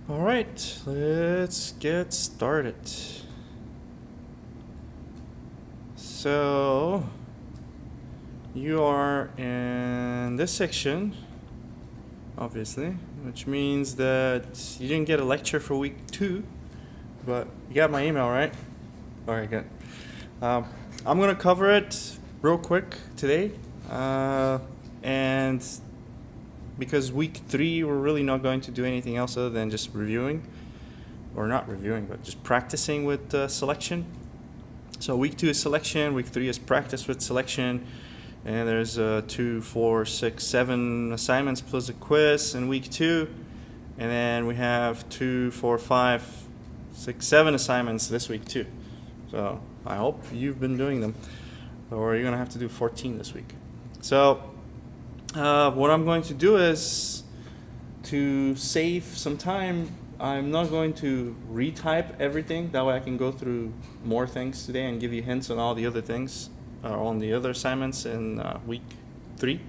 All right, let's get started. So you are in this section, obviously, which means that you didn't get a lecture for week 2, but you got my email, right? All right, good. I'm gonna cover it real quick today, and because week 3 we're really not going to do anything else other than just reviewing, or not reviewing, but just practicing with selection. So week 2 is selection, week 3 is practice with selection, and there's 2, 4, 6, 7 assignments plus a quiz in week 2, and then we have 2, 4, 5, 6, 7 assignments this week too. So I hope you've been doing them, or you're gonna have to do 14 this week. So what I'm going to do is, to save some time, I'm not going to retype everything. That way I can go through more things today and give you hints on all the other things, on the other assignments in week 3.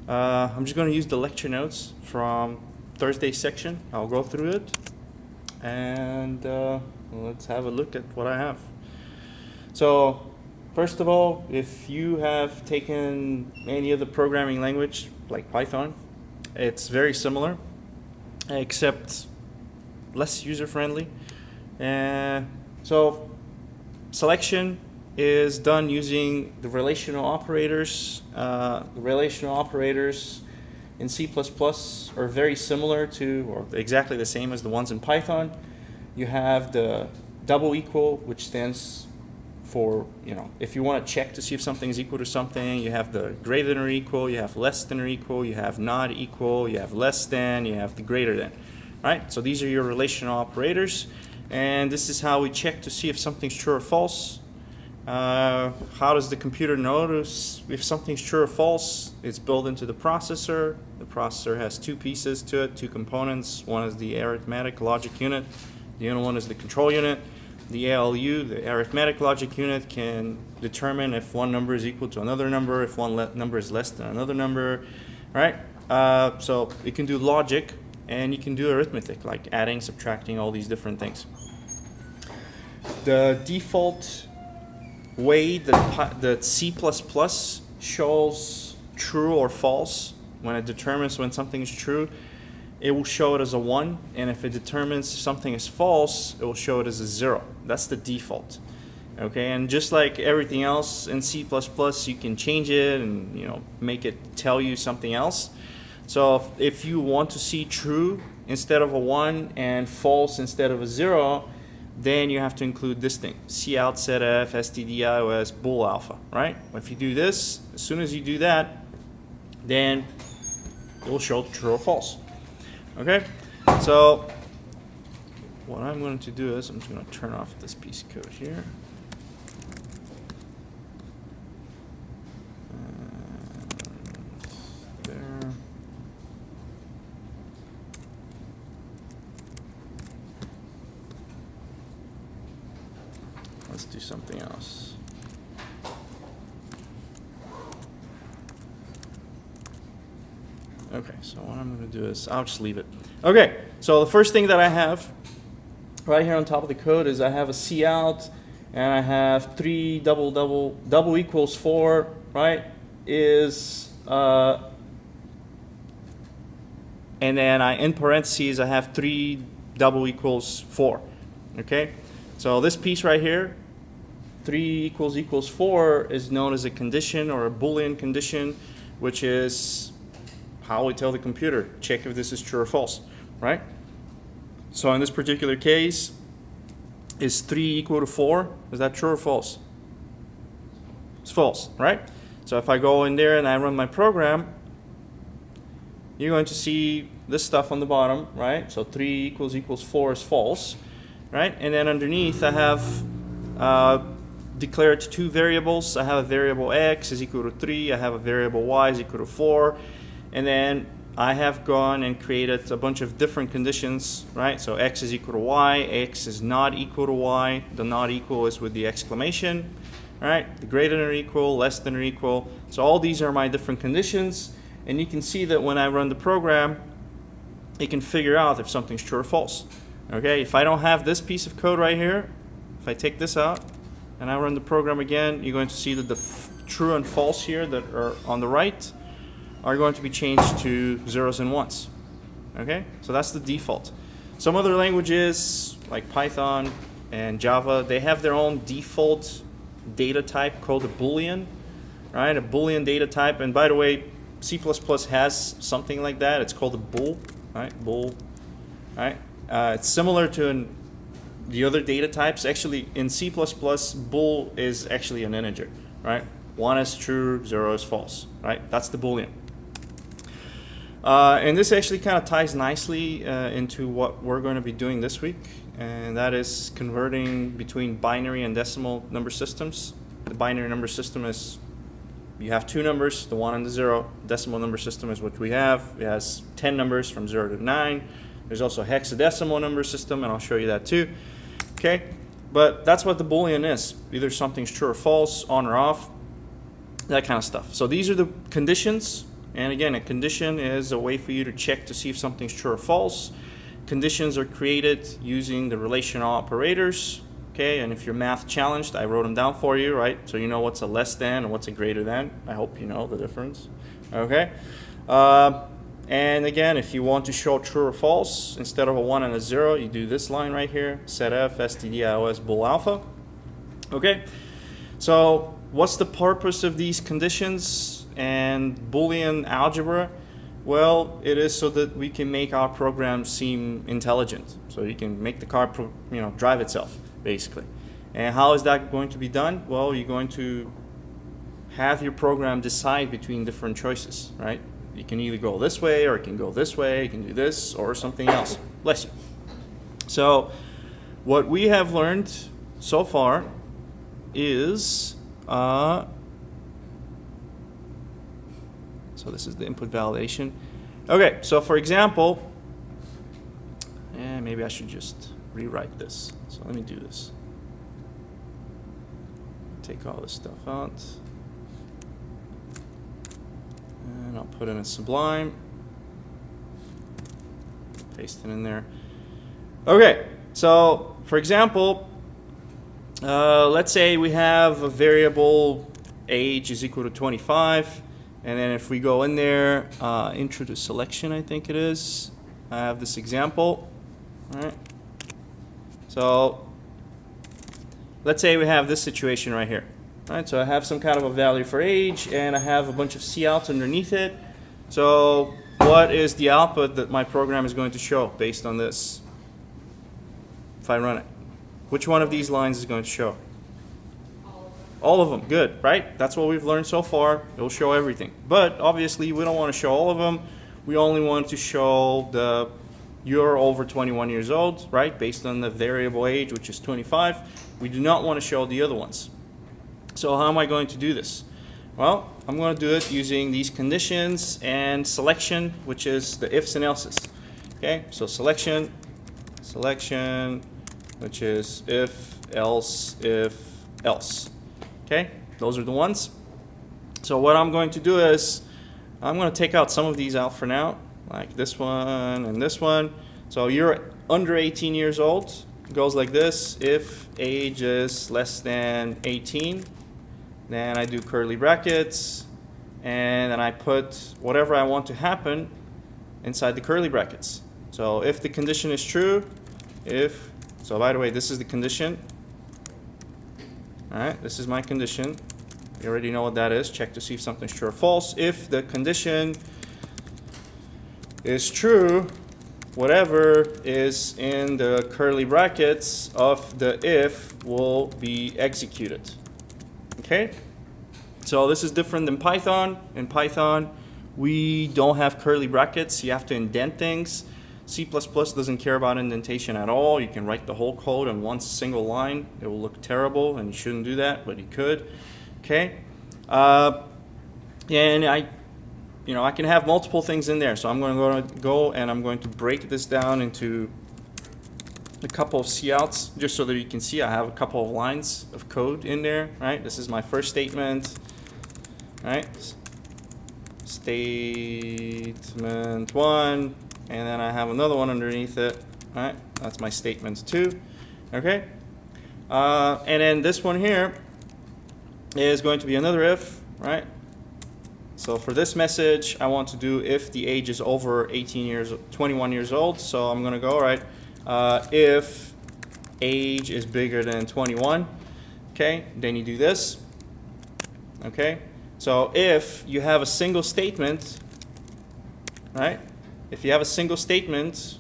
I'm just going to use the lecture notes from Thursday's section. I'll go through it, and let's have a look at what I have. So first of all, if you have taken any other programming language like Python, it's very similar, except less user-friendly. So selection is done using the relational operators. The relational operators in C++ are very similar to, or exactly the same as the ones in Python. You have the double equal, which stands for, if you want to check to see if something is equal to something, you have the greater than or equal, you have less than or equal, you have not equal, you have less than, you have the greater than. Right? So these are your relational operators, and this is how we check to see if something's true or false. How does the computer notice if something's true or false? It's built into the processor. The processor has 2 pieces to it, 2 components. One is the arithmetic logic unit, the other one is the control unit. The ALU, the arithmetic logic unit, can determine if one number is equal to another number, if one number is less than another number, right? So it can do logic, and you can do arithmetic, like adding, subtracting, all these different things. The default way that C++ shows true or false, when it determines when something is true, it will show it as a 1, and if it determines something is false, it will show it as a 0. That's the default. Okay, and just like everything else in C++, you can change it and make it tell you something else. So if you want to see true instead of a 1 and false instead of a 0, then you have to include this thing: cout, setf, stdios, bool alpha, right? If you do this, as soon as you do that, then it will show true or false. Okay, so what I'm going to do is I'm just going to turn off this piece of code here. There. Let's do something else. Okay, so what I'm going to do is I'll just leave it. Okay, so the first thing that I have right here on top of the code is I have a cout, and I have 3 double equals 4, right? And then in parentheses I have 3 double equals 4. Okay, so this piece right here, 3 equals 4, is known as a condition, or a Boolean condition, which is how we tell the computer, check if this is true or false, right? So in this particular case, is 3 equal to 4? Is that true or false? It's false, right? So if I go in there and I run my program, you're going to see this stuff on the bottom, right? So 3 equals 4 is false, right? And then underneath I have declared 2 variables. I have a variable x is equal to 3. I have a variable y is equal to 4. And then I have gone and created a bunch of different conditions, right? So x is equal to y, x is not equal to y. The not equal is with the exclamation, right? The greater than or equal, less than or equal. So all these are my different conditions. And you can see that when I run the program, it can figure out if something's true or false. Okay, if I don't have this piece of code right here, if I take this out and I run the program again, you're going to see that the true and false here that are on the right are going to be changed to zeros and ones. Okay, so that's the default. Some other languages like Python and Java, they have their own default data type called a Boolean, right? A Boolean data type. And by the way, C++ has something like that. It's called a bool, right? Bool, right? It's similar to the other data types. Actually, in C++, bool is actually an integer, right? 1 is true, 0 is false, right? That's the Boolean. And this actually kind of ties nicely into what we're going to be doing this week, and that is converting between binary and decimal number systems. The binary number system is, you have two numbers, the 1 and the 0. Decimal number system is what we have. It has 10 numbers from 0 to 9. There's also a hexadecimal number system, and I'll show you that too. Okay, but that's what the Boolean is. Either something's true or false, on or off, that kind of stuff. So these are the conditions. And again, a condition is a way for you to check to see if something's true or false. Conditions are created using the relational operators. Okay, and if you're math challenged, I wrote them down for you, right? So you know what's a less than and what's a greater than. I hope you know the difference. Okay. And again, if you want to show true or false, instead of a 1 and a 0, you do this line right here, setf stdios bool alpha. Okay. So what's the purpose of these conditions and Boolean algebra? Well, it is so that we can make our program seem intelligent. So you can make the car, drive itself, basically. And how is that going to be done? Well, you're going to have your program decide between different choices, right? You can either go this way, or it can go this way, you can do this, or something else. Bless you. So what we have learned so far is, so this is the input validation. Okay, so for example, maybe I should just rewrite this. So let me do this. Take all this stuff out. And I'll put in a Sublime. Paste it in there. Okay, so for example, let's say we have a variable age is equal to 25. And then if we go in there, intro to selection, I think it is. I have this example. All right. So let's say we have this situation right here. All right. So I have some kind of a value for age, and I have a bunch of couts underneath it. So what is the output that my program is going to show based on this? If I run it, which one of these lines is going to show? All of them. Good, right? That's what we've learned so far. It'll show everything. But obviously, we don't want to show all of them. We only want to show you're over 21 years old, right? Based on the variable age, which is 25. We do not want to show the other ones. So how am I going to do this? Well, I'm going to do it using these conditions and selection, which is the ifs and elses. Okay, so selection, which is if, else, Okay, those are the ones. So what I'm going to do is I'm going to take out some of these out for now, like this one and this one. So you're under 18 years old. It goes like this. If age is less than 18, then I do curly brackets, and then I put whatever I want to happen inside the curly brackets. So if the condition is true, so by the way, this is the condition. All right, this is my condition. You already know what that is. Check to see if something's true or false. If the condition is true, whatever is in the curly brackets of the if will be executed. Okay? So this is different than Python. In Python, we don't have curly brackets. You have to indent things. C++ doesn't care about indentation at all. You can write the whole code in one single line. It will look terrible, and you shouldn't do that, but you could. Okay, and I can have multiple things in there. So I'm going to go and I'm going to break this down into a couple of couts, just so that you can see I have a couple of lines of code in there. Right, this is my first statement. Right, statement 1. and then I have another one underneath it. All right, that's my statement 2. Okay, and then this one here is going to be another if, right? So for this message, I want to do if the age is over 21 years old. So I'm going to go, all right, if age is bigger than 21, okay, then you do this. Okay, so if you have a single statement, right? If you have a single statement,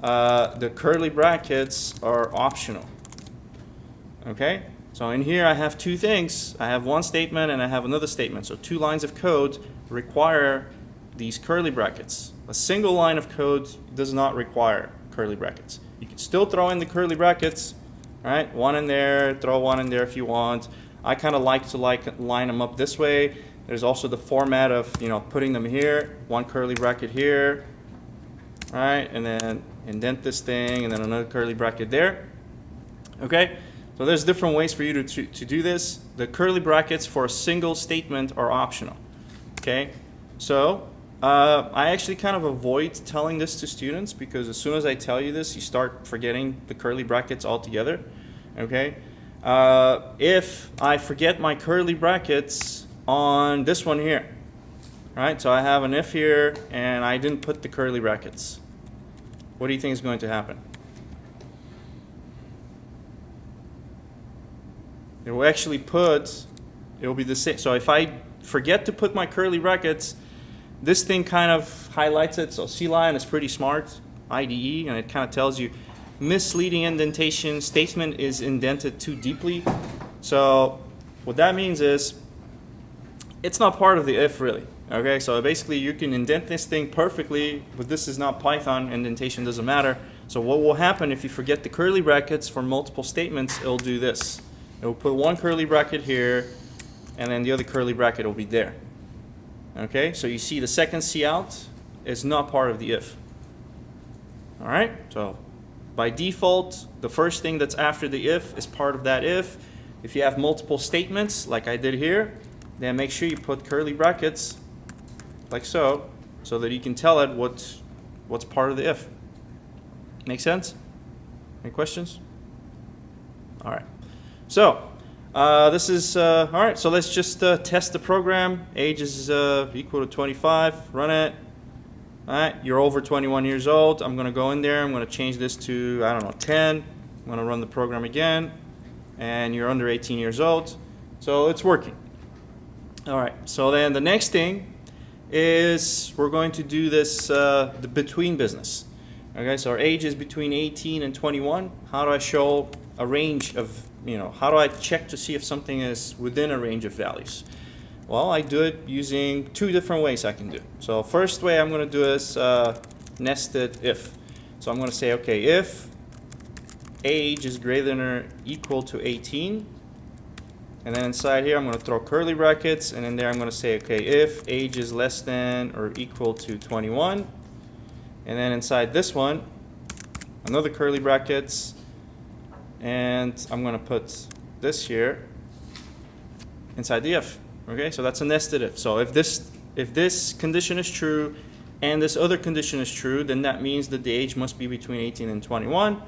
the curly brackets are optional. Okay, so in here I have two things. I have one statement and I have another statement. So 2 lines of code require these curly brackets. A single line of code does not require curly brackets. You can still throw in the curly brackets, right? One in there, throw one in there if you want. I kind of like to line them up this way. There's also the format of, putting them here, one curly bracket here, right? And then indent this thing and then another curly bracket there. Okay? So there's different ways for you to do this. The curly brackets for a single statement are optional. Okay? So I actually kind of avoid telling this to students because as soon as I tell you this, you start forgetting the curly brackets altogether. Okay? If I forget my curly brackets on this one here, right? So I have an if here and I didn't put the curly brackets. What do you think is going to happen? It will actually it will be the same. So if I forget to put my curly brackets, this thing kind of highlights it. So C-Line is pretty smart, IDE, and it kind of tells you misleading indentation, statement is indented too deeply. So what that means is it's not part of the if really. Okay, so basically you can indent this thing perfectly, but this is not Python, indentation doesn't matter. So what will happen if you forget the curly brackets for multiple statements, it'll do this. It will put one curly bracket here, and then the other curly bracket will be there. Okay, so you see the second cout is not part of the if. All right, so by default, the first thing that's after the if is part of that if. If you have multiple statements, like I did here, then make sure you put curly brackets, like so that you can tell it what's part of the if. Make sense? Any questions? All right. So this is all right. So let's just test the program. Age is equal to 25. Run it. All right. You're over 21 years old. I'm going to go in there. I'm going to change this to 10. I'm going to run the program again, and you're under 18 years old. So it's working. All right. So then the next thing is we're going to do this the between business. Okay. So our age is between 18 and 21. How do I show a range of how do I check to see if something is within a range of values? Well, I do it using 2 different ways I can do. So first way I'm going to do is nested if. So I'm going to say, okay, if age is greater than or equal to 18, and then inside here I'm going to throw curly brackets, and in there I'm going to say, okay, if age is less than or equal to 21, and then inside this one, another curly brackets, and I'm going to put this here inside the if. Okay, so that's a nested if. So if this condition is true and this other condition is true, then that means that the age must be between 18 and 21.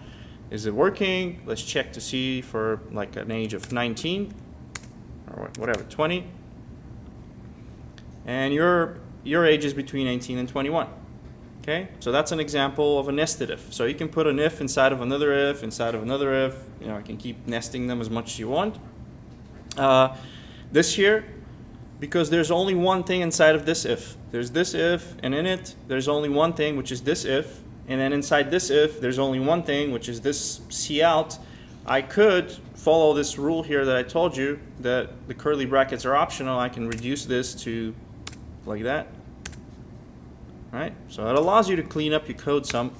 Is it working? Let's check to see for like an age of 19 or whatever, 20. And your age is between 18 and 21. Okay, so that's an example of a nested if. So you can put an if inside of another if, inside of another if. I can keep nesting them as much as you want. This here, because there's only one thing inside of this if. There's this if, and in it, there's only one thing, which is this if. And then inside this if, there's only one thing, which is this cout. I could follow this rule here that I told you, that the curly brackets are optional. I can reduce this to like that. Right? So it allows you to clean up your code some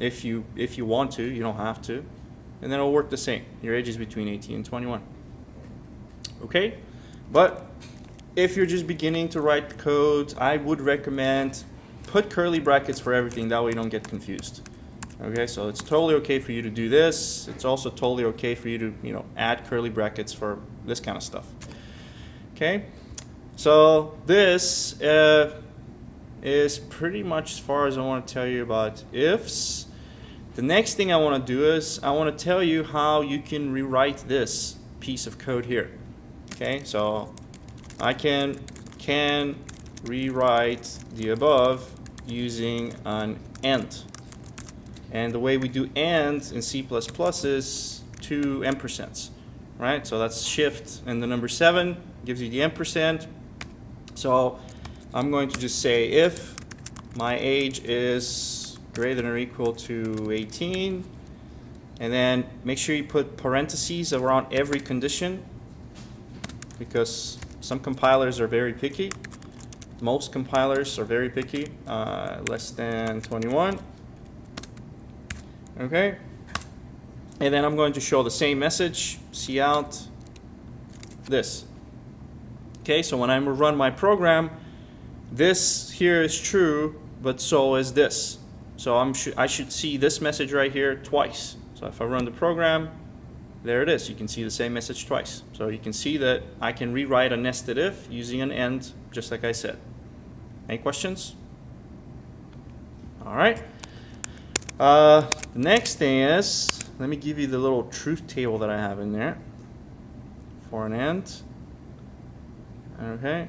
if you want to. You don't have to. And then it'll work the same. Your age is between 18 and 21. Okay? But if you're just beginning to write code, I would recommend put curly brackets for everything. That way you don't get confused. Okay? So it's totally okay for you to do this. It's also totally okay for you to, add curly brackets for this kind of stuff. Okay, so this is pretty much as far as I want to tell you about ifs. The next thing I want to do is I want to tell you how you can rewrite this piece of code here. Okay, so I can rewrite the above using an AND. And the way we do AND in C++ is 2 ampersands, right? So that's shift and the number 7 gives you the ampersand. So I'm going to just say if my age is greater than or equal to 18, and then make sure you put parentheses around every condition, because some compilers are very picky. Most compilers are very picky. Less than 21. Okay. And then I'm going to show the same message, cout this. Okay, so when I run my program, this here is true, but so is this. So I should see this message right here twice. So if I run the program, there it is. You can see the same message twice. So you can see that I can rewrite a nested if using an AND, just like I said. Any questions? All right. The next thing is, let me give you the little truth table that I have in there for an AND. Okay.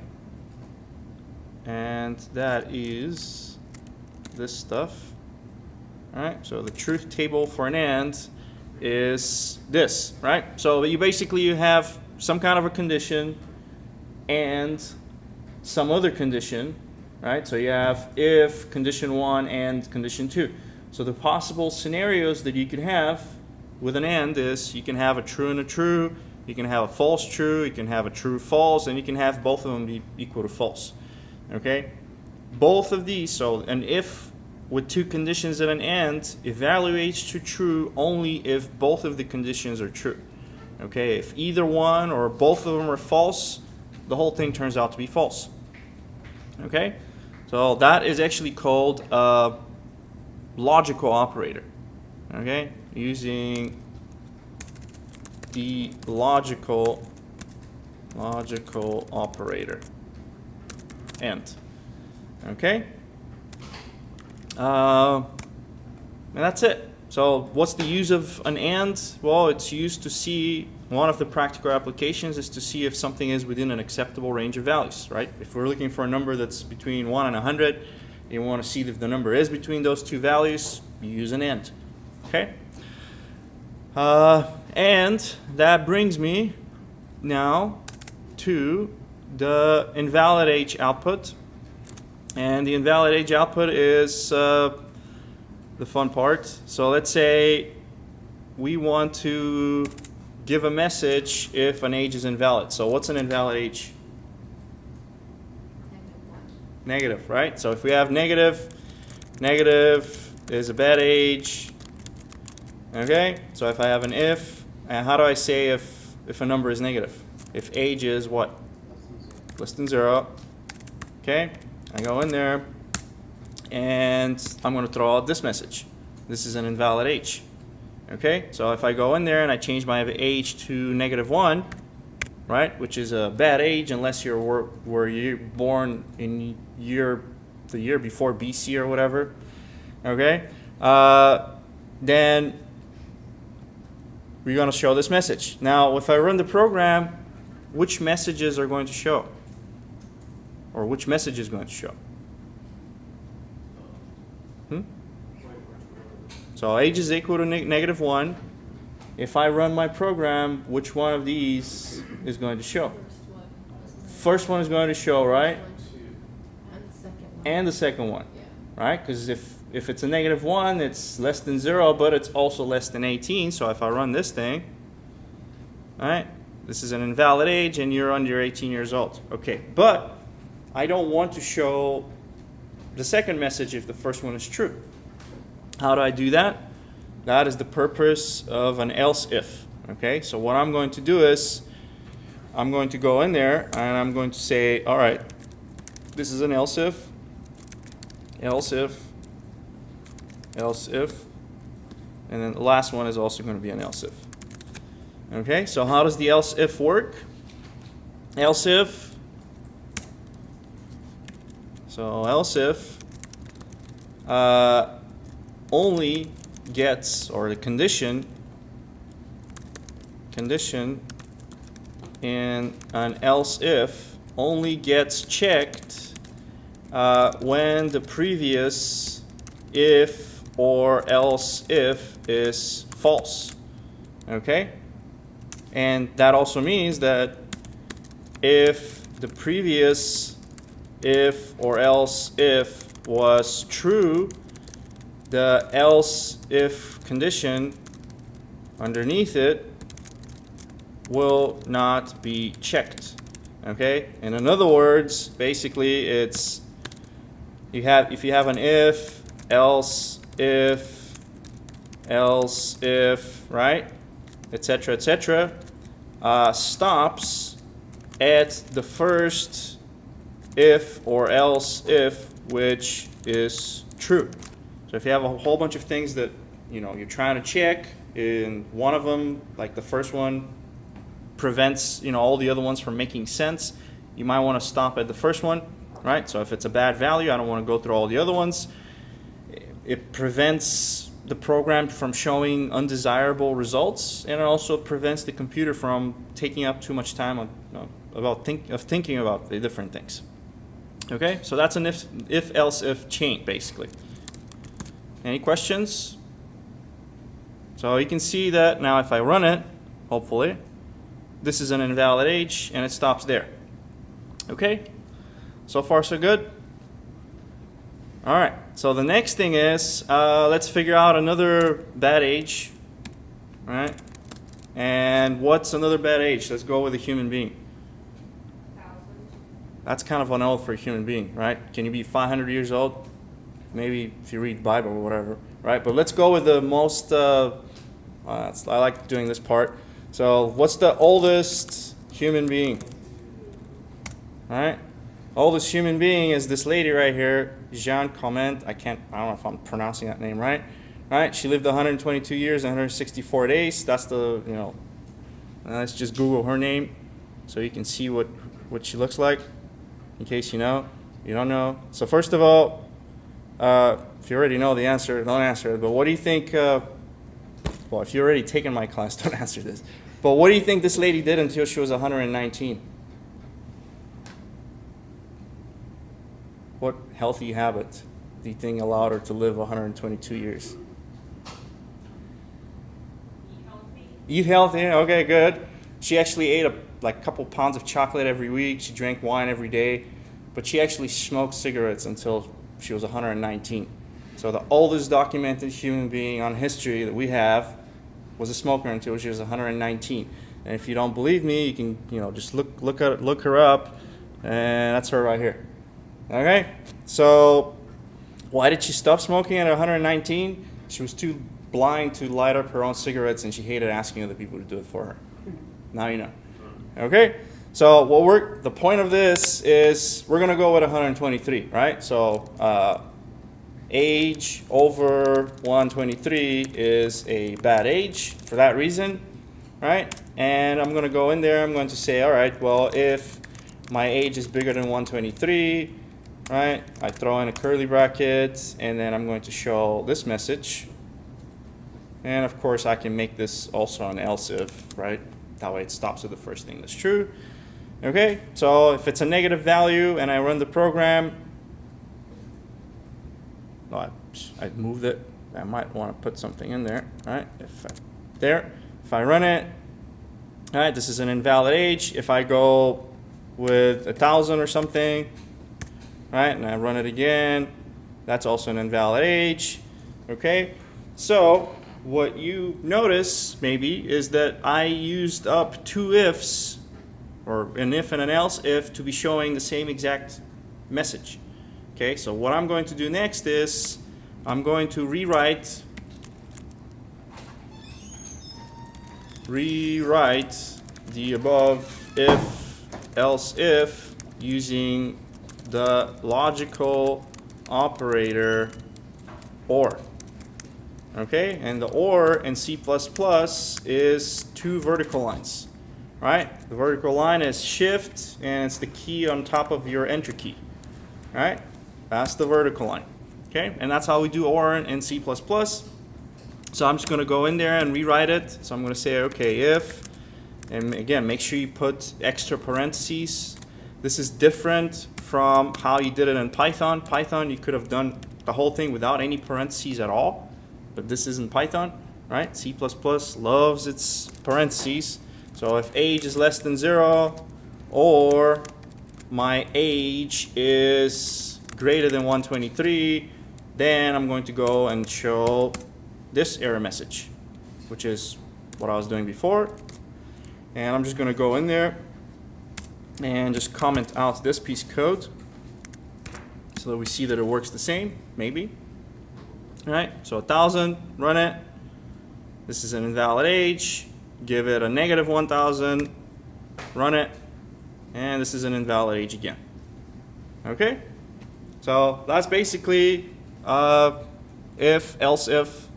And that is this stuff. All right. So the truth table for an AND is this, right? So you have some kind of a condition and some other condition, right? So you have if condition 1 and condition 2. So the possible scenarios that you could have with an AND is you can have a true and a true, you can have a false true, you can have a true false, and you can have both of them be equal to false. Okay? Both of these, so an if with 2 conditions and an AND evaluates to true only if both of the conditions are true. Okay? If either one or both of them are false, the whole thing turns out to be false. Okay? So that is actually called a logical operator. Okay? Using the logical operator. AND. Okay? And that's it. So what's the use of an AND? Well, it's used to see, one of the practical applications is to see if something is within an acceptable range of values, right? If we're looking for a number that's between 1 and 100, you want to see if the number is between those 2 values, you use an AND. Okay? And that brings me now to the Invalid H output. And the Invalid H output is the fun part. So let's say we want to give a message if an age is invalid. So what's an invalid age? Negative, right? So if we have negative is a bad age. Okay? So if I have an if, how do I say if a number is negative? If age is what? Less than 0. Okay? I go in there and I'm going to throw out this message. This is an invalid age. Okay? So if I go in there and I change my age to -1, right, which is a bad age unless you're born in the year before BC or whatever, okay, then we're going to show this message. Now, if I run the program, which messages are going to show? Or which message is going to show? So age is equal to -1. If I run my program, which one of these is going to show? First one is going to show, right? And the second one, right? Because if it's a -1, it's less than 0, but it's also less than 18. So if I run this thing, right, this is an invalid age and you're under 18 years old. Okay, but I don't want to show the second message if the first one is true. How do I do that? That is the purpose of an else if. Okay, so what I'm going to do is I'm going to go in there and I'm going to say, all right, this is an else if, and then the last one is also going to be an else if. Okay, so how does the else if work? else if, so else if only gets, or the condition in an else if only gets checked when the previous if or else if is false. Okay? And that also means that if the previous if or else if was true, the else if condition underneath it will not be checked. Okay? And in other words, basically it's if you have an if, else if, right? Etc. etc. Stops at the first if or else if which is true. So if you have a whole bunch of things that you're trying to check, and one of them, like the first one, prevents all the other ones from making sense, you might want to stop at the first one, right? So if it's a bad value, I don't want to go through all the other ones. It prevents the program from showing undesirable results, and it also prevents the computer from taking up too much time thinking about the different things. Okay, so that's an if else if chain basically. Any questions? So you can see that now if I run it, hopefully, this is an invalid H and it stops there. Okay, so far so good. All right, so the next thing is let's figure out another bad age. All right, and what's another bad age? Let's go with a human being. That's kind of unold for a human being, right? Can you be 500 years old? Maybe if you read Bible or whatever, right? But let's go with the most, I like doing this part. So what's the oldest human being? All right? Oldest human being is this lady right here, Jean Comment. I don't know if I'm pronouncing that name right. All right? She lived 122 years and 164 days. That's the, let's just Google her name so you can see what she looks like. In case you don't know. So first of all, if you already know the answer, don't answer it. But what do you think, well, if you've already taken my class, don't answer this. But what do you think this lady did until she was 119? What healthy habit do you think allowed her to live 122 years? Eat healthy, okay, good. She actually ate a couple pounds of chocolate every week. She drank wine every day, but she actually smoked cigarettes until she was 119. So the oldest documented human being on history that we have was a smoker until she was 119. And if you don't believe me, you can just look her up, and that's her right here. Okay, so why did she stop smoking at 119? She was too blind to light up her own cigarettes, and she hated asking other people to do it for her. Now you know. Okay, so the point of this is we're going to go with 123, right? So age over 123 is a bad age for that reason, right? And I'm going to go in there, I'm going to say, all right, well, if my age is bigger than 123, right, I throw in a curly bracket, and then I'm going to show this message. And of course, I can make this also an else if, right? That way it stops at the first thing that's true. Okay, so if it's a negative value and I run the program, well, I moved it. I might want to put something in there, right? If I run it, all right, this is an invalid age. If I go with 1,000 or something, right, and I run it again, that's also an invalid age. Okay, so what you notice maybe is that I used up two ifs, or an if and an else if, to be showing the same exact message. Okay, so what I'm going to do next is I'm going to rewrite the above if else if using the logical operator OR. Okay, and the OR in C++ is two vertical lines. right? The vertical line is shift, and it's the key on top of your enter key, right? That's the vertical line, okay? And that's how we do OR in C++. So I'm just going to go in there and rewrite it. So I'm going to say, okay, if, and again, make sure you put extra parentheses. This is different from how you did it in Python. Python, you could have done the whole thing without any parentheses at all, but this isn't Python, right? C++ loves its parentheses. So if age is less than 0, or my age is greater than 123, then I'm going to go and show this error message, which is what I was doing before. And I'm just going to go in there and just comment out this piece of code so that we see that it works the same, maybe. All right, so 1000, run it. This is an invalid age. Give it a negative 1000, run it. And this is an invalid age again. Okay, so that's basically if, else if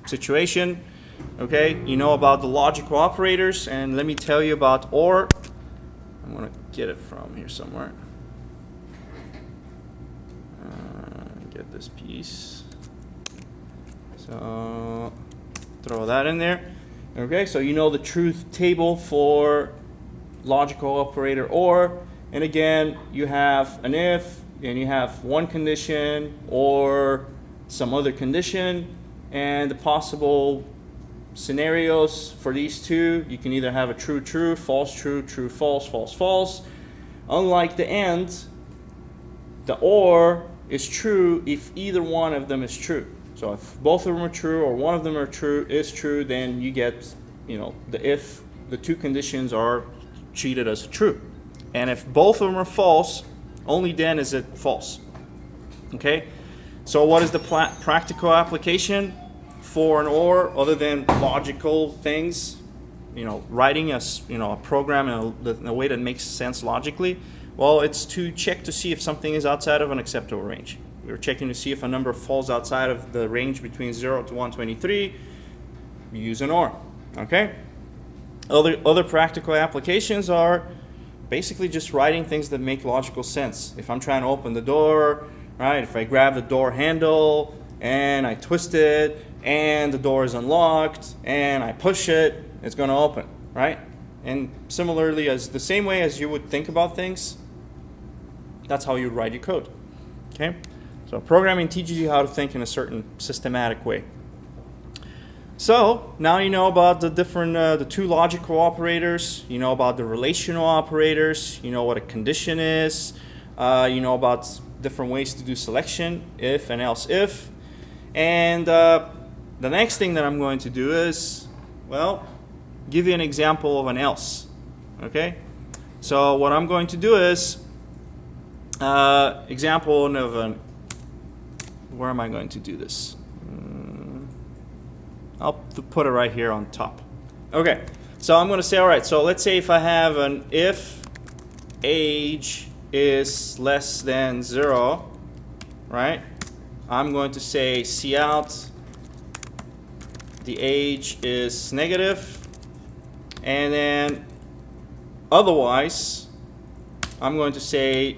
situation. Okay, you know about the logical operators, and let me tell you about OR. I'm going to get it from here somewhere. Get this piece. So throw that in there. Okay, so you know the truth table for logical operator OR. And again, you have an if, and you have one condition or some other condition, and the possible scenarios for these two, you can either have a true, true, false, true, true, false, false, false. Unlike the AND, the OR is true if either one of them is true. So if both of them are true or one of them is true, then you get, the if the two conditions are treated as true. And if both of them are false, only then is it false. Okay? So what is the practical application for an OR other than logical things? Writing a program in a way that makes sense logically. Well, it's to check to see if something is outside of an acceptable range. We're checking to see if a number falls outside of the range between 0 to 123. We use an OR. Okay? Other practical applications are basically just writing things that make logical sense. If I'm trying to open the door, right? If I grab the door handle and I twist it and the door is unlocked and I push it, it's going to open, right? And similarly, as the same way as you would think about things, that's how you write your code. Okay? So programming teaches you how to think in a certain systematic way. So now you know about the different, the two logical operators. You know about the relational operators. You know what a condition is. You know about different ways to do selection, if and else if. And the next thing that I'm going to do is, well, give you an example of an else. Okay? So what I'm going to do is example of an. Where am I going to do this? I'll put it right here on top. Okay, so I'm going to say, all right, so let's say if I have an if age is less than 0, right? I'm going to say cout the age is negative, and then otherwise I'm going to say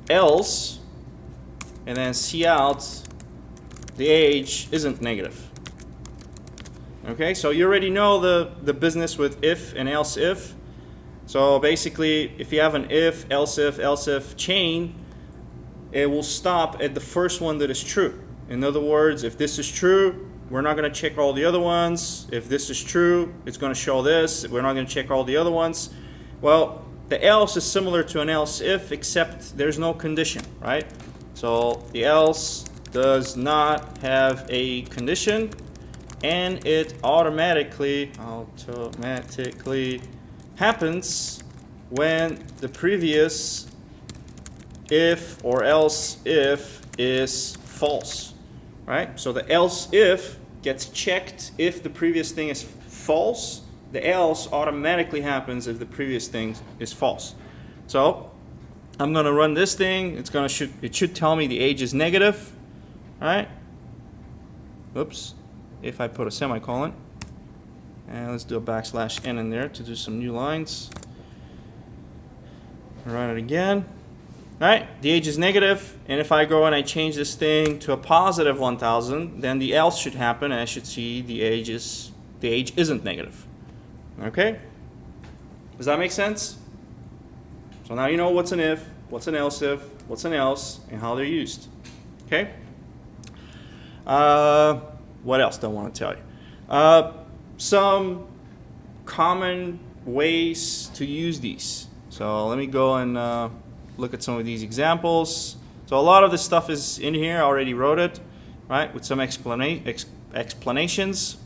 else, and then cout the age isn't negative. Okay, so you already know the business with if and else if. So basically, if you have an if, else if chain, it will stop at the first one that is true. In other words, if this is true, we're not going to check all the other ones. If this is true, it's going to show this. We're not going to check all the other ones. Well, the else is similar to an else if, except there's no condition, right? So the else does not have a condition, and it automatically happens when the previous if or else if is false, right? So the else if gets checked if the previous thing is false. The else automatically happens if the previous thing is false. So I'm going to run this thing. It should tell me the age is negative, right? Oops. If I put a semicolon, And let's do a \n in there to do some new lines. Run it again. All right, the age is negative, and if I go and I change this thing to a positive 1000, then the else should happen, and I should see the age isn't negative. Okay? Does that make sense? So now you know what's an if, what's an else if, what's an else, and how they're used. Okay? What else do I want to tell you? Some common ways to use these. So let me go and look at some of these examples. So a lot of this stuff is in here. I already wrote it, right, with some explanations.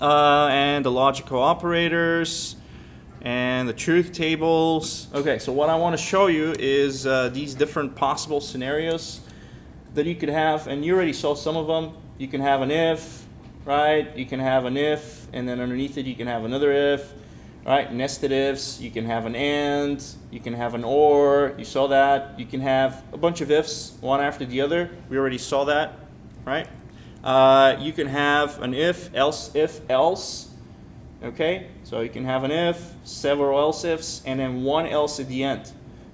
And the logical operators and the truth tables. Okay, so what I want to show you is these different possible scenarios that you could have, and you already saw some of them. You can have an if, right? You can have an if, and then underneath it you can have another if, right? Nested ifs. You can have an and. You can have an or. You saw that. You can have a bunch of ifs, one after the other. We already saw that, right? You can have an if, else. Okay, so you can have an if, several else ifs, and then one else at the end.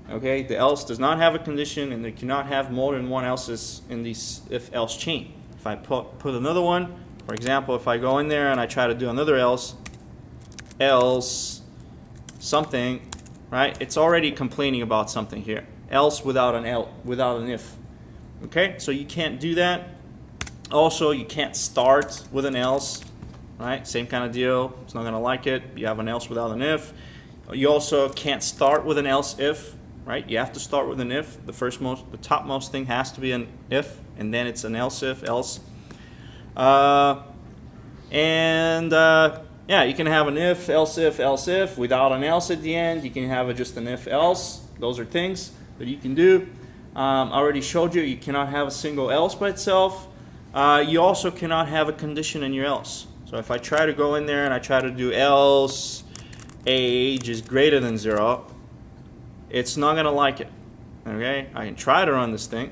Okay, the else does not have a condition, and they cannot have more than one else's in this if-else chain. If I put another one, for example, if I go in there and I try to do another else something, right? It's already complaining about something here. Else without an if. Okay, so you can't do that. Also, you can't start with an else, right? Same kind of deal. It's not going to like it. You have an else without an if. You also can't start with an else if, right? You have to start with an if. The topmost thing has to be an if, and then it's an else if, else. Yeah, you can have an if, else if, without an else at the end. You can have just an if, else. Those are things that you can do. I already showed you cannot have a single else by itself. You also cannot have a condition in your else. So if I try to go in there and I try to do else age is greater than 0, it's not going to like it. Okay, I can try to run this thing,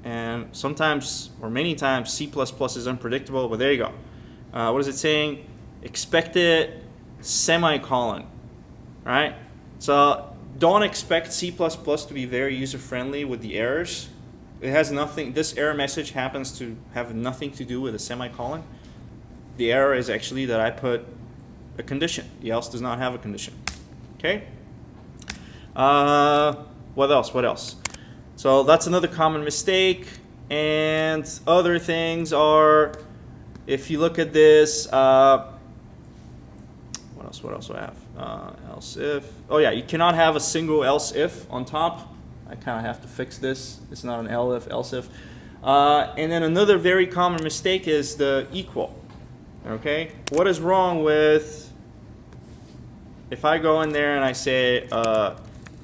and sometimes or many times C++ is unpredictable, but there you go. What is it saying? Expected semicolon, right? So don't expect C++ to be very user-friendly with the errors. It has nothing. This error message happens to have nothing to do with a semicolon. The error is actually that I put a condition. The else does not have a condition. Okay. What else? So that's another common mistake. And other things are, if you look at this, what else do I have? Else if. Oh yeah, you cannot have a single else if on top. I kind of have to fix this. It's not an else if. And then another very common mistake is the equal. Okay, what is wrong with if I go in there and I say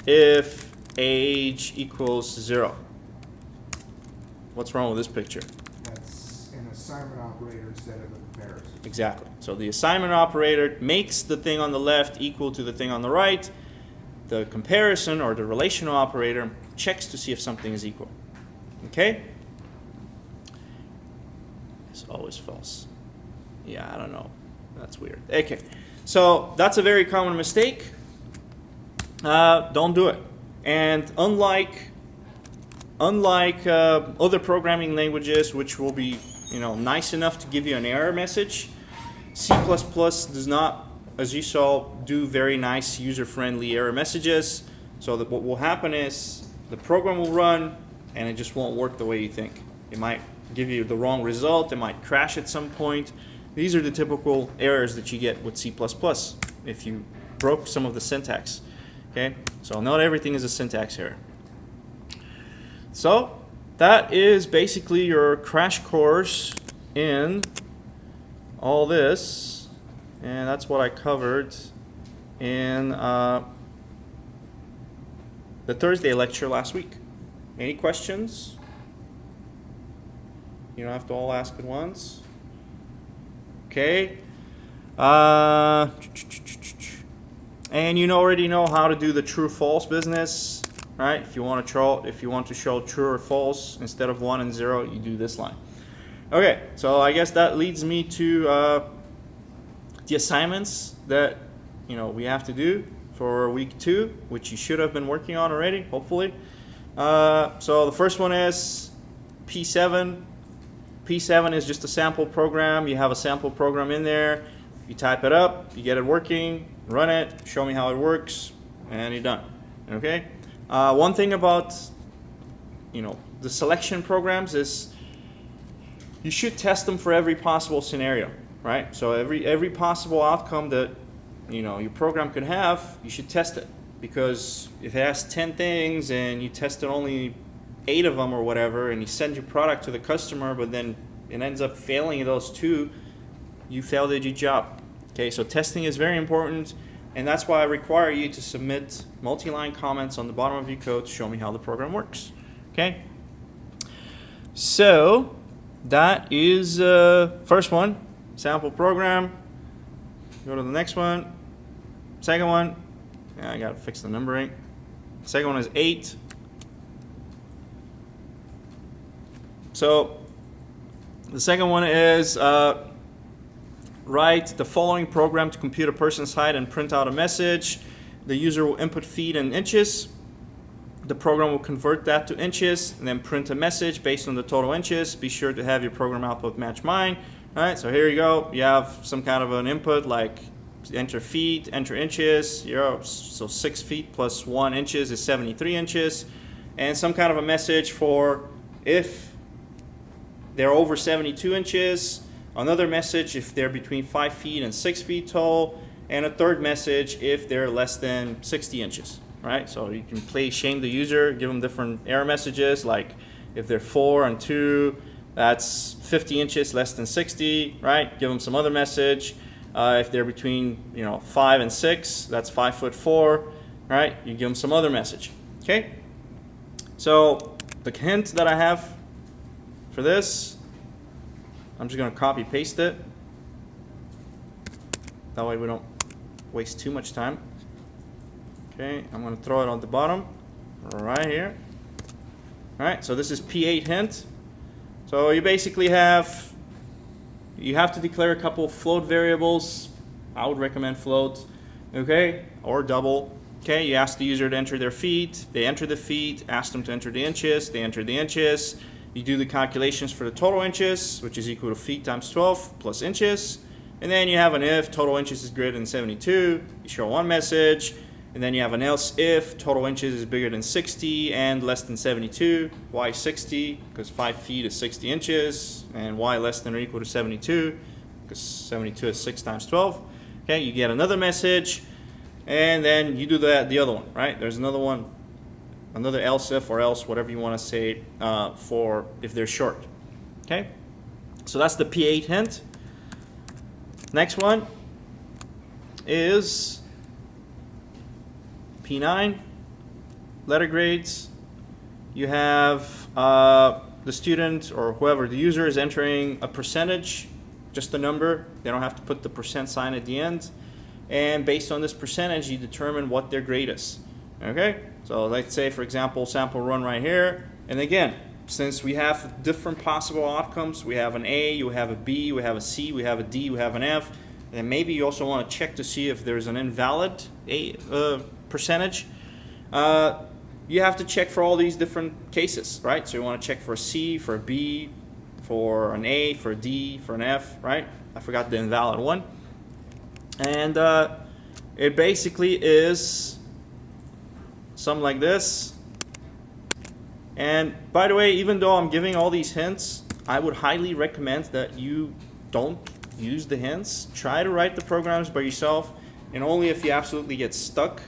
if age equals 0? What's wrong with this picture? That's an assignment operator instead of a comparison. Exactly. So the assignment operator makes the thing on the left equal to the thing on the right. The comparison or the relational operator checks to see if something is equal. Okay? It's always false. Yeah, I don't know. That's weird. Okay. So that's a very common mistake. Don't do it. And unlike other programming languages, which will be nice enough to give you an error message, C++ does not, as you saw, do very nice user-friendly error messages. So that what will happen is the program will run and it just won't work the way you think. It might give you the wrong result. It might crash at some point. These are the typical errors that you get with C++ if you broke some of the syntax. Okay, so not everything is a syntax error. So that is basically your crash course in all this, and that's what I covered in the Thursday lecture last week. Any questions? You don't have to all ask at once. Okay. And you already know how to do the true-false business, right? If you want to show true or false instead of 1 and 0, you do this line. Okay, so I guess that leads me to the assignments that we have to do for week 2, which you should have been working on already, hopefully. So the first one is P7. P7 is just a sample program. You have a sample program in there. You type it up, you get it working, run it, show me how it works, and you're done. Okay. One thing about the selection programs is you should test them for every possible scenario, right? So every possible outcome that your program could have, you should test it, because if it has 10 things and you tested only 8 of them or whatever, and you send your product to the customer, but then it ends up failing those 2, you failed at your job. Okay, so testing is very important, and that's why I require you to submit multi-line comments on the bottom of your code to show me how the program works. Okay, so that is first one, sample program. Go to the next one. Second one, I gotta fix the numbering. Second one is 8. So the second one is write the following program to compute a person's height and print out a message. The user will input feet in inches. The program will convert that to inches and then print a message based on the total inches. Be sure to have your program output match mine. All right, so here you go. You have some kind of an input like enter feet, enter inches. So 6 feet plus 1 inches is 73 inches. And some kind of a message for if they're over 72 inches. Another message if they're between 5 feet and 6 feet tall. And a third message if they're less than 60 inches. Right? So you can play shame the user, give them different error messages, like if they're 4 and 2, that's 50 inches less than 60, right? Give them some other message. If they're between 5 and 6, that's 5'4", right? You give them some other message. Okay? So the hint that I have for this, I'm just going to copy paste it. That way we don't waste too much time. Okay, I'm going to throw it on the bottom right here. All right, so this is P8 hint. So you basically have to declare a couple of float variables. I would recommend float, okay, or double. Okay, you ask the user to enter their feet. They enter the feet. Ask them to enter the inches. They enter the inches. You do the calculations for the total inches, which is equal to feet times 12 plus inches. And then you have an if total inches is greater than 72. You show one message. And then you have an else if total inches is bigger than 60 and less than 72. Why 60? Because 5 feet is 60 inches. And why less than or equal to 72? Because 72 is 6 times 12. Okay, you get another message. And then you do the other one, right? There's another one, another else if or else, whatever you want to say, for if they're short. Okay, so that's the P8 hint. Next one is P9, letter grades. You have the student or whoever, the user is entering a percentage, just a number. They don't have to put the percent sign at the end. And based on this percentage, you determine what their grade is. Okay, so let's say, for example, sample run right here. And again, since we have different possible outcomes, we have an A, you have a B, we have a C, we have a D, we have an F. And maybe you also want to check to see if there's an invalid percentage. You have to check for all these different cases, right? So you want to check for a C, for a B, for an A, for a D, for an F, right? I forgot the invalid one. And it basically is something like this. And by the way, even though I'm giving all these hints, I would highly recommend that you don't use the hints. Try to write the programs by yourself, and only if you absolutely get stuck,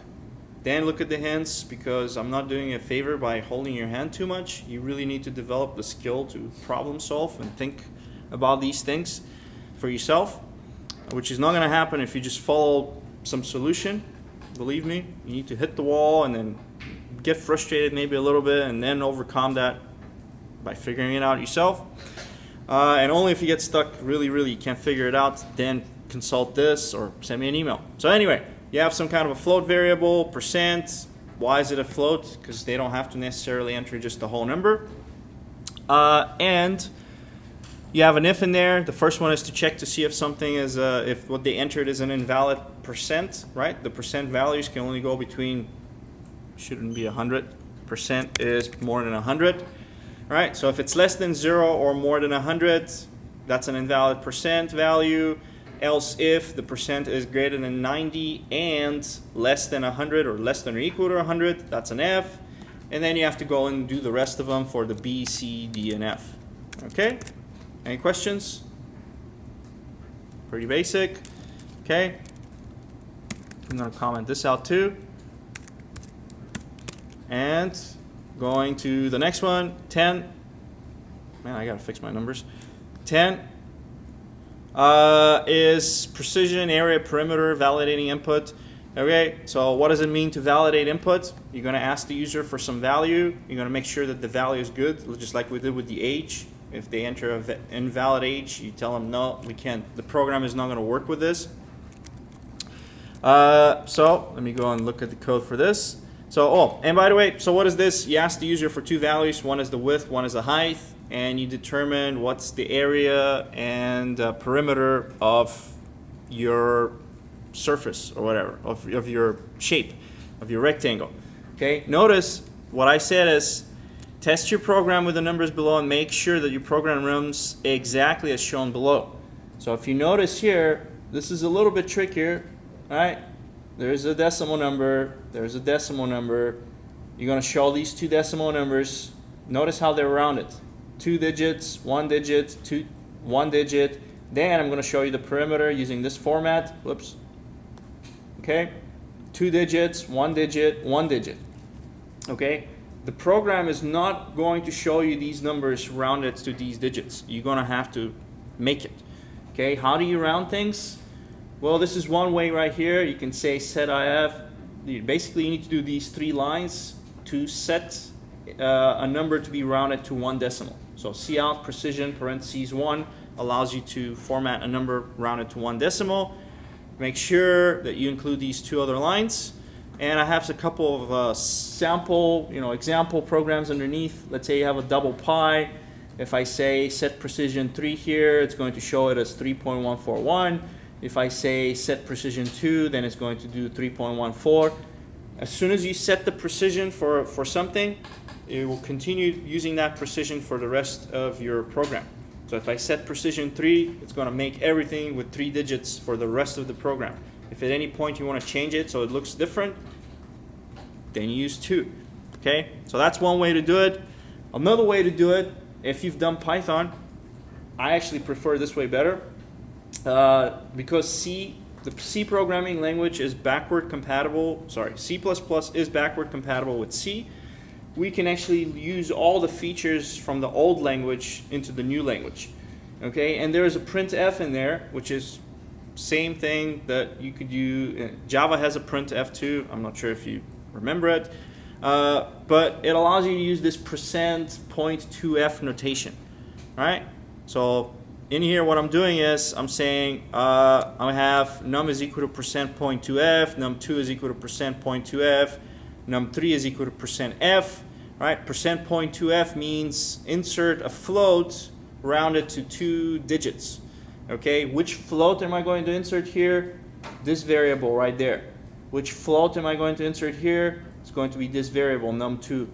then look at the hints, because I'm not doing a favor by holding your hand too much. You really need to develop the skill to problem solve and think about these things for yourself, which is not going to happen if you just follow some solution. Believe me, you need to hit the wall and then get frustrated maybe a little bit and then overcome that by figuring it out yourself. And only if you get stuck really can't figure it out, then consult this or send me an email. So anyway, you have some kind of a float variable, percent. Why is it a float? Because they don't have to necessarily enter just the whole number. And you have an if in there. The first one is to check to see if something is, if what they entered is an invalid percent, right? The percent values can only go between, shouldn't be 100. Percent is more than 100, right? So if it's less than 0 or more than 100, that's an invalid percent value. Else if the percent is greater than 90 and less than 100 or less than or equal to 100, that's an F. And then you have to go and do the rest of them for the B, C, D, and F. Okay? Any questions? Pretty basic. Okay? I'm going to comment this out too. And going to the next one, 10. Man, I got to fix my numbers. 10 is precision, area, perimeter, validating input. Okay, so what does it mean to validate input? You're going to ask the user for some value. You're going to make sure that the value is good, just like we did with the age. If they enter an invalid age, you tell them, no, we can't. The program is not going to work with this. So let me go and look at the code for this. So, oh, and by the way, so what is this? You ask the user for two values. One is the width, one is the height. And you determine what's the area and perimeter of your surface or whatever, of your shape, of your rectangle. Okay, notice what I said is test your program with the numbers below and make sure that your program runs exactly as shown below. So if you notice here, this is a little bit trickier, right? There's a decimal number, there's a decimal number. You're going to show these two decimal numbers. Notice how they're rounded. 2 digits, 1 digit, 1 digit. Then I'm going to show you the perimeter using this format. Whoops. Okay, 2 digits, 1 digit, 1 digit. Okay, the program is not going to show you these numbers rounded to these digits. You're going to have to make it. Okay, how do you round things? Well, this is one way right here. You can say set IF. Basically, you need to do these 3 lines to set a number to be rounded to 1 decimal. So cout precision parentheses 1 allows you to format a number rounded to 1 decimal. Make sure that you include these 2 other lines. And I have a couple of sample, example programs underneath. Let's say you have a double pi. If I say set precision 3 here, it's going to show it as 3.141. If I say set precision 2, then it's going to do 3.14. As soon as you set the precision for something, it will continue using that precision for the rest of your program. So if I set precision 3, it's going to make everything with 3 digits for the rest of the program. If at any point you want to change it so it looks different, then you use 2. Okay, so that's one way to do it. Another way to do it, if you've done Python, I actually prefer this way better because the C programming language is backward compatible. Sorry, C++ is backward compatible with C. We can actually use all the features from the old language into the new language. Okay, and there is a printf in there, which is same thing that you could use. Java has a printf too. I'm not sure if you remember it, but it allows you to use this %.2f notation. All right, so in here, what I'm doing is I'm saying I have num is equal to %.2f, num2 is equal to %.2f, num3 is equal to %f. Right? %.2f means insert a float rounded to 2 digits. Okay, which float am I going to insert here? This variable right there. Which float am I going to insert here? It's going to be this variable, num2.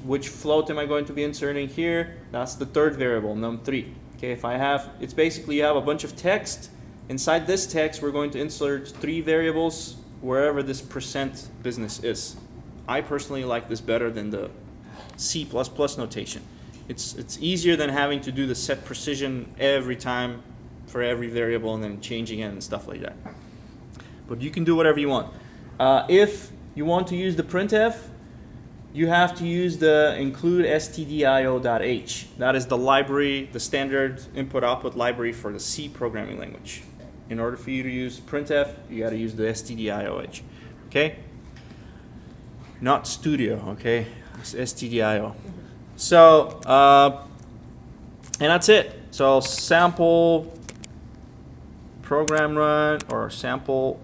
Which float am I going to be inserting here? That's the third variable, num3. Okay, if I have, it's basically you have a bunch of text. Inside this text, we're going to insert 3 variables wherever this percent business is. I personally like this better than the C++ notation. It's easier than having to do the set precision every time for every variable and then changing it and stuff like that. But you can do whatever you want. If you want to use the printf, you have to use the include stdio.h. That is the library, the standard input-output library for the C programming language. In order for you to use printf, you got to use the stdio.h. Okay? Not studio, okay? It's stdio. So, and that's it. So sample program run or sample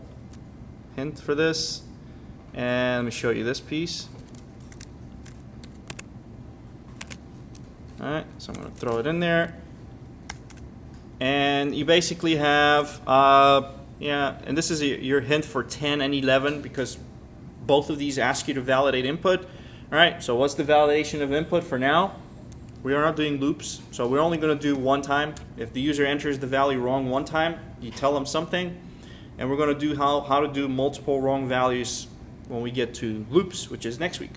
hint for this. And let me show you this piece. All right, so I'm going to throw it in there. and you basically have, yeah, and this is your hint for 10 and 11 because both of these ask you to validate input. All right, so what's the validation of input for now? We are not doing loops, so we're only going to do one time. If the user enters the value wrong one time, you tell them something, and we're going to do how to do multiple wrong values when we get to loops, which is next week.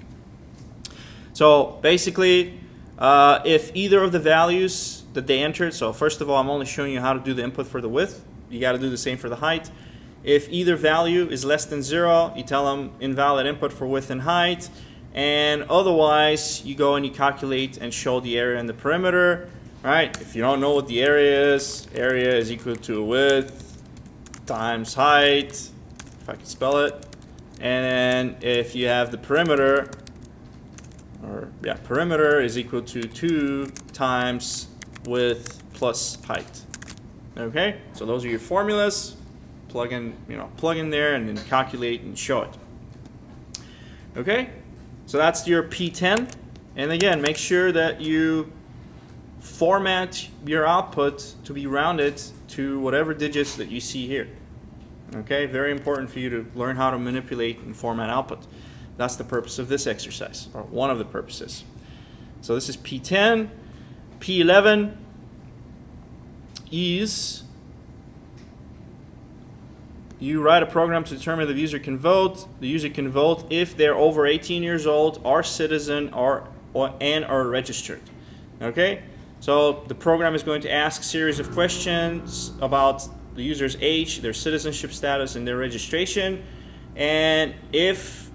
So basically, if either of the values that they entered, so first of all, I'm only showing you how to do the input for the width. You got to do the same for the height. If either value is less than 0, you tell them invalid input for width and height. And otherwise, you go and you calculate and show the area and the perimeter. Right? If you don't know what the area is equal to width times height, if I can spell it. And then if you have the perimeter, perimeter is equal to 2 times width plus height. Okay? So those are your formulas. Plug in there and then calculate and show it. Okay? So that's your P10. And again, make sure that you format your output to be rounded to whatever digits that you see here. Okay? Very important for you to learn how to manipulate and format output. That's the purpose of this exercise, or one of the purposes. So this is P10. P11 is you write a program to determine if the user can vote. The user can vote if they're over 18 years old, are citizen, and are registered. Okay? So the program is going to ask a series of questions about the user's age, their citizenship status, and their registration. And if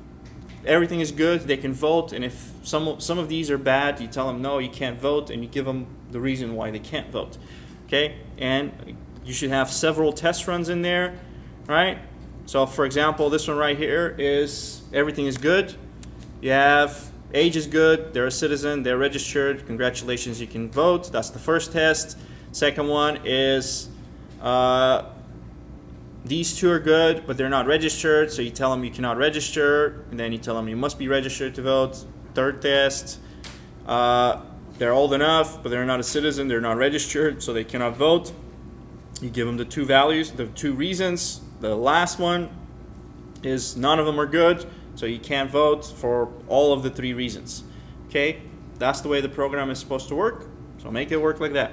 everything is good, they can vote. And if some of these are bad, you tell them no, you can't vote, and you give them the reason why they can't vote. Okay? And you should have several test runs in there. Right? So for example, this one right here is everything is good. You have age is good, they're a citizen, they're registered, congratulations, you can vote. That's the first test. Second one is these two are good, but they're not registered, so you tell them you cannot register, and then you tell them you must be registered to vote. Third test, they're old enough, but they're not a citizen, they're not registered, so they cannot vote. You give them the two values, the two reasons. The last one is none of them are good, so you can't vote for all of the three reasons. Okay, that's the way the program is supposed to work, so make it work like that.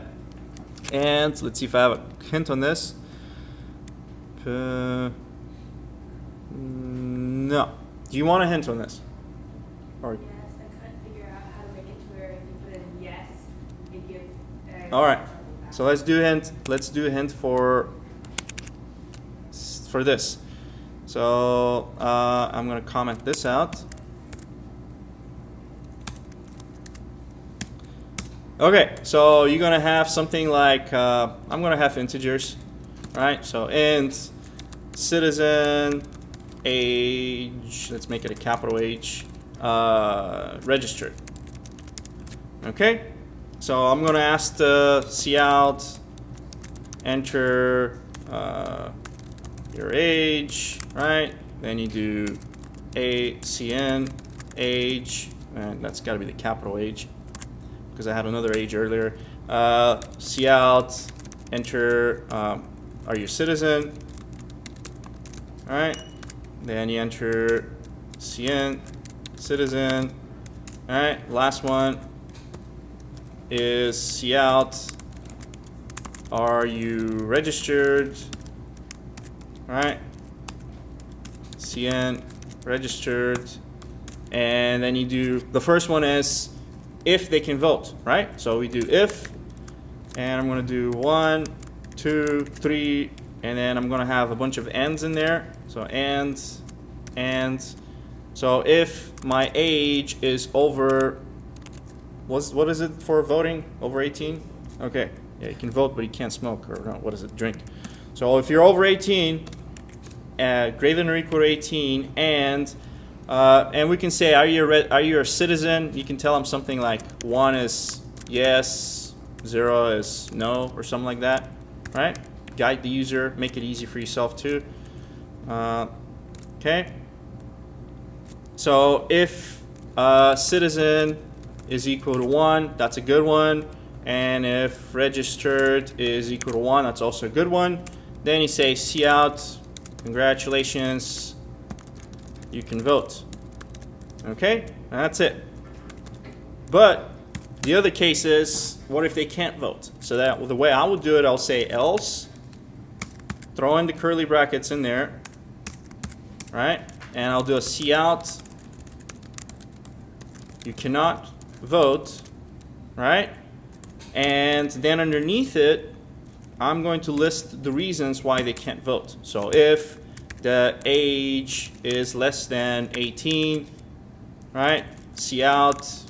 And let's see if I have a hint on this. No. Do you want a hint on this? Or yes, I couldn't figure out how to make it to where if you put in yes, it gives. All right. So let's do a hint. Let's do a hint for this. So I'm going to comment this out. Okay, so you're going to have something like, I'm going to have integers, right? So int citizen age, let's make it a capital H, registered. Okay, so I'm going to ask the cout, enter your age, right? Then you do ACN age, and that's got to be the capital H because I had another age earlier. Cout, enter, are you a citizen? All right. Then you enter CN, citizen. All right. Last one is cout, are you registered? All right, CN registered, and then you do the first one is if they can vote, right? So we do if, and I'm going to do 1, 2, 3, and then I'm going to have a bunch of ands in there. So and so if my age is over, what is it for voting? Over 18? Okay, yeah, you can vote, but you can't smoke or no, what is it? Drink. So if you're over 18, greater than or equal to 18, and we can say, are you a citizen? You can tell them something like 1 is yes, 0 is no, or something like that, right? Guide the user, make it easy for yourself too. Okay. So if citizen is equal to 1, that's a good one. And if registered is equal to 1, that's also a good one. Then you say cout, congratulations, you can vote. Okay, and that's it. But the other case is, what if they can't vote? So that the way I would do it, I'll say else, throw in the curly brackets in there, right? And I'll do a cout, you cannot vote, right? And then underneath it, I'm going to list the reasons why they can't vote. So if the age is less than 18, right? Cout,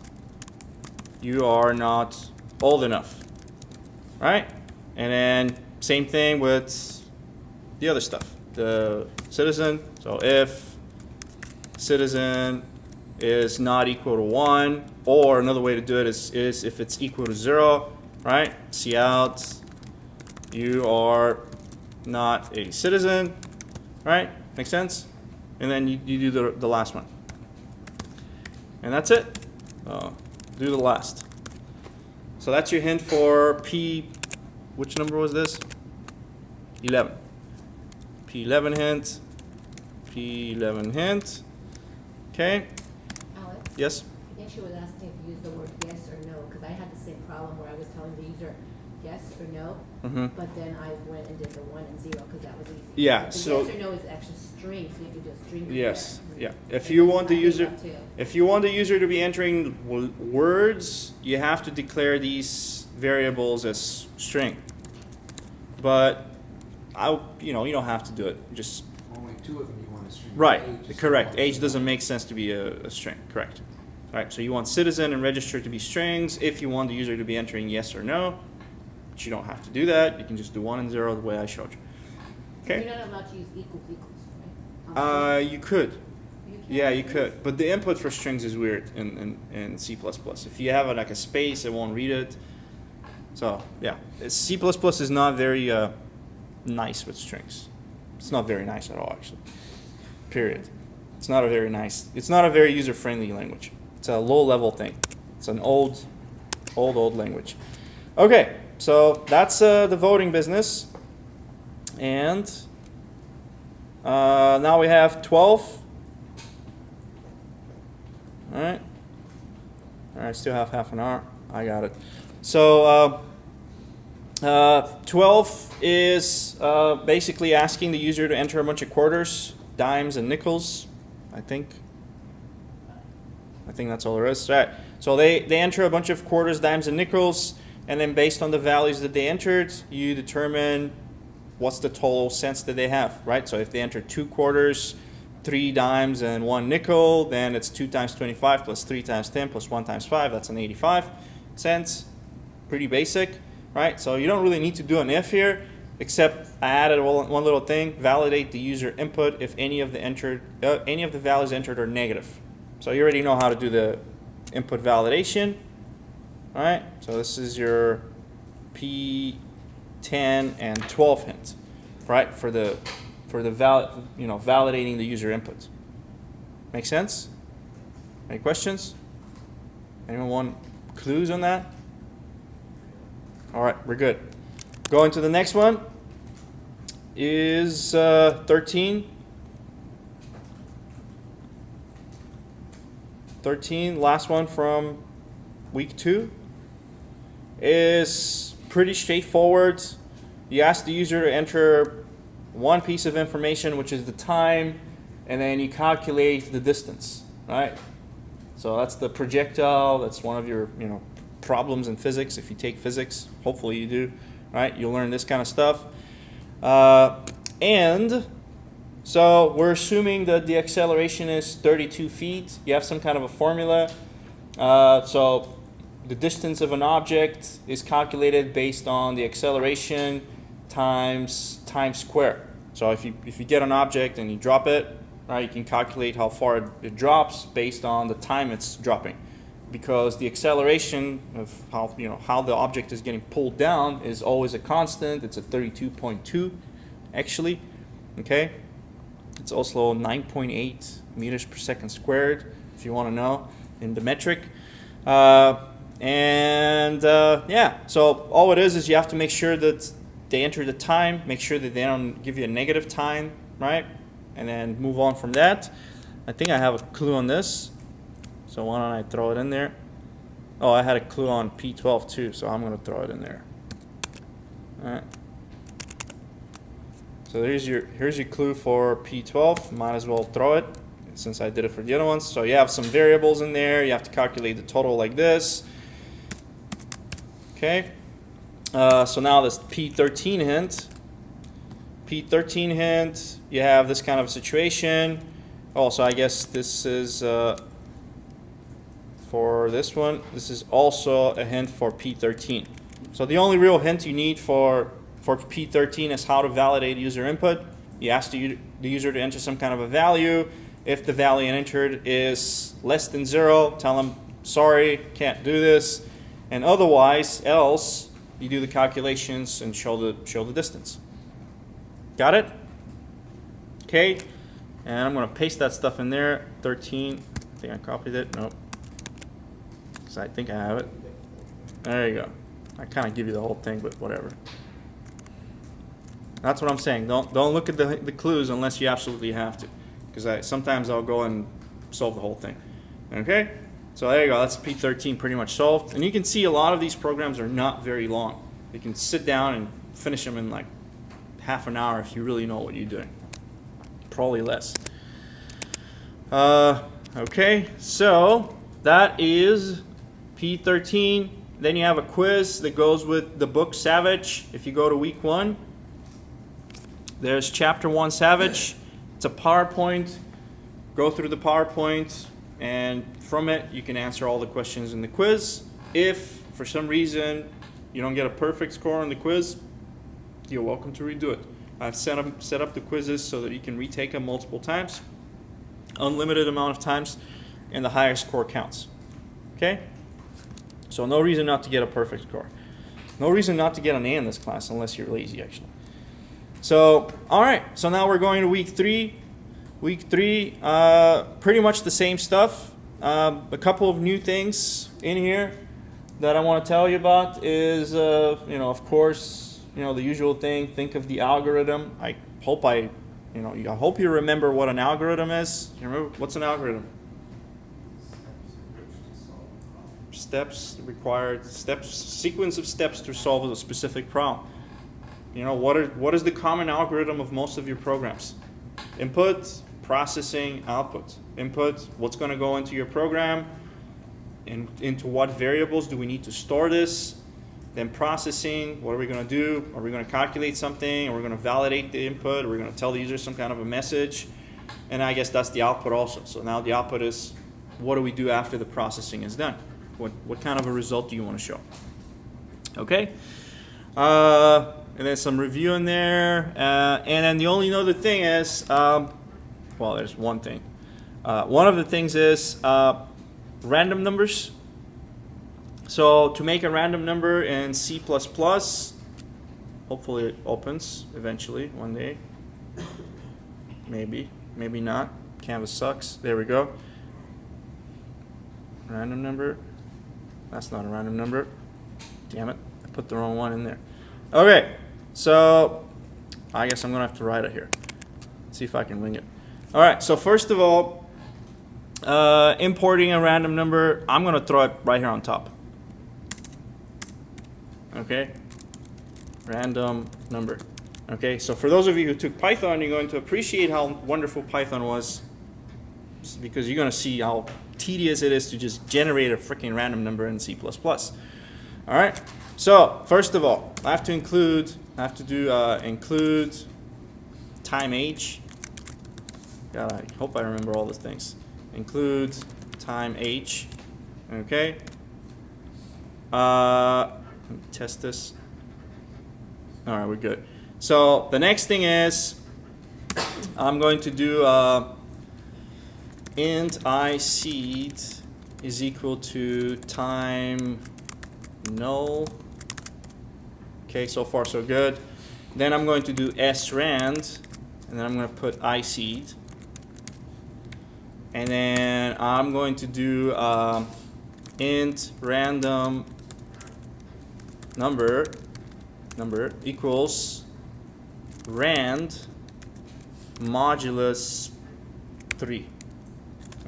you are not old enough, right? And then same thing with the other stuff, the citizen. So if citizen is not equal to 1, or another way to do it is if it's equal to 0, right? Cout, you are not a citizen, right? Make sense? And then you do the last one. And that's it. Do the last. So that's your hint for P, which number was this? 11. P11 hint. P11 hint. Okay. Alex? Yes? I think she was asking if you use the word yes or no, because I had the same problem where I was telling the user yes or no, but then I went and did the 1 and 0 because that was easy. Yeah, But so- yes or no is actually string, so you have to do a string. Yes. compare. Yeah. If you want the I did user, that too. if you want the user to be entering words, you have to declare these variables as string. But you don't have to do it. Just Only 2 of them you want to string. right. Age is Correct. not. Age doesn't make sense to be a string. Correct. All right. So you want citizen and register to be strings. If you want the user to be entering yes or no, but you don't have to do that. You can just do 1 and 0 the way I showed you. Okay. You're not allowed to use equals, right? You could. You can Yeah, you use- could. But the input for strings is weird in C++. If you have like a space, it won't read it. So yeah, C++ is not very nice with strings. It's not very nice at all, actually. Period. It's not a very user-friendly language. It's a low-level thing. It's an old language. Okay, so that's the voting business. And now we have 12. All right. I still have half an hour. I got it. So 12 is basically asking the user to enter a bunch of quarters, dimes, and nickels, I think. I think that's all there is. All right. So they enter a bunch of quarters, dimes, and nickels, and then based on the values that they entered, you determine what's the total cents that they have, right? So if they enter 2 quarters, 3 dimes, and 1 nickel, then it's 2 times 25 plus 3 times 10 plus 1 times 5. That's an 85 cents. Pretty basic, right? So you don't really need to do an if here, except I added one little thing: validate the user input if any of the values entered are negative. So you already know how to do the input validation, all right? So this is your P10 and 12 hint, right? For the validating the user input. Make sense? Any questions? Anyone want clues on that? All right, we're good. Going to the next one is 13. 13, last one from week 2, is pretty straightforward. You ask the user to enter one piece of information, which is the time, and then you calculate the distance, right? So that's the projectile. That's one of your problems in physics. If you take physics, hopefully you do, right? You'll learn this kind of stuff. And so we're assuming that the acceleration is 32 feet. You have some kind of a formula. So the distance of an object is calculated based on the acceleration times time squared. So if you get an object and you drop it, right, you can calculate how far it drops based on the time it's dropping, because the acceleration of how the object is getting pulled down is always a constant. It's a 32.2 actually. Okay, it's also 9.8 meters per second squared if you want to know in the metric. And yeah, so all it is you have to make sure that they enter the time, make sure that they don't give you a negative time, right? And then move on from that. I think I have a clue on this, so why don't I throw it in there? Oh, I had a clue on P12 too, so I'm going to throw it in there. All right. So here's your clue for P12. Might as well throw it since I did it for the other ones. So you have some variables in there. You have to calculate the total like this. Okay. So now this P13 hint. P13 hint, you have this kind of situation. Also, I guess this is for this one. This is also a hint for P13. So the only real hint you need for P13 is how to validate user input. You ask the user to enter some kind of a value. If the value entered is less than 0, tell them, sorry, can't do this. And otherwise, else, you do the calculations and show the distance. Got it? Okay. And I'm going to paste that stuff in there. 13. I think I copied it. Nope. So I think I have it. There you go. I kind of give you the whole thing, but whatever. That's what I'm saying. Don't look at the clues unless you absolutely have to, because sometimes I'll go and solve the whole thing. Okay, so there you go. That's P13 pretty much solved. And you can see a lot of these programs are not very long. You can sit down and finish them in like half an hour if you really know what you're doing. Probably less. Okay, so that is P13. Then you have a quiz that goes with the book Savage. If you go to week 1, there's chapter 1 Savage. It's a PowerPoint. Go through the PowerPoint, and from it you can answer all the questions in the quiz. If for some reason you don't get a perfect score on the quiz, you're welcome to redo it. I've set up the quizzes so that you can retake them multiple times, unlimited amount of times, and the higher score counts. Okay? So no reason not to get a perfect score. No reason not to get an A in this class unless you're lazy, actually. So, all right. So now we're going to week 3. Week 3, pretty much the same stuff. A couple of new things in here that I want to tell you about is, of course, the usual thing. Think of the algorithm. I hope you remember what an algorithm is. You remember what's an algorithm? Steps required, sequence of steps to solve a specific problem. What is the common algorithm of most of your programs? Input, processing, output. Input, what's going to go into your program, and into what variables do we need to store this? Then processing, what are we going to do? Are we going to calculate something? Are we going to validate the input? Are we going to tell the user some kind of a message? And I guess that's the output also. So now the output is, what do we do after the processing is done? What kind of a result do you want to show? Okay? And then some review in there. And then the only other thing is, well, there's one thing. One of the things is random numbers. So to make a random number in C++, hopefully it opens eventually one day. Maybe not. Canvas sucks. There we go. Random number. That's not a random number. Damn it. I put the wrong one in there. Okay. So I guess I'm going to have to write it here. Let's see if I can wing it. All right. So first of all, importing a random number, I'm going to throw it right here on top. Okay. Random number. Okay. So for those of you who took Python, you're going to appreciate how wonderful Python was, because you're going to see how tedious it is to just generate a freaking random number in C++. All right. So first of all, I have to include time age. God, I hope I remember all these things. Include time age. Okay. Let me test this. All right, we're good. So the next thing is I'm going to do int I seed is equal to time null. Okay, so far so good. Then I'm going to do srand, and then I'm going to put I seed. And then I'm going to do int random number equals rand modulus 3.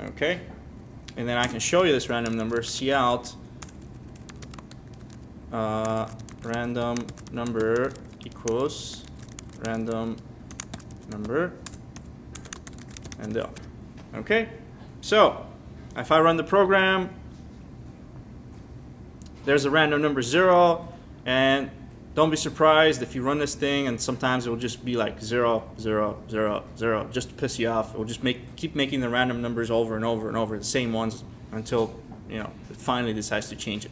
Okay? And then I can show you this random number, cout random number equals random number and up. Okay? So, if I run the program, there's a random number 0, and don't be surprised if you run this thing and sometimes it will just be like 0, 0, 0, 0, just to piss you off. It will just keep making the random numbers over and over and over, the same ones, until it finally decides to change it.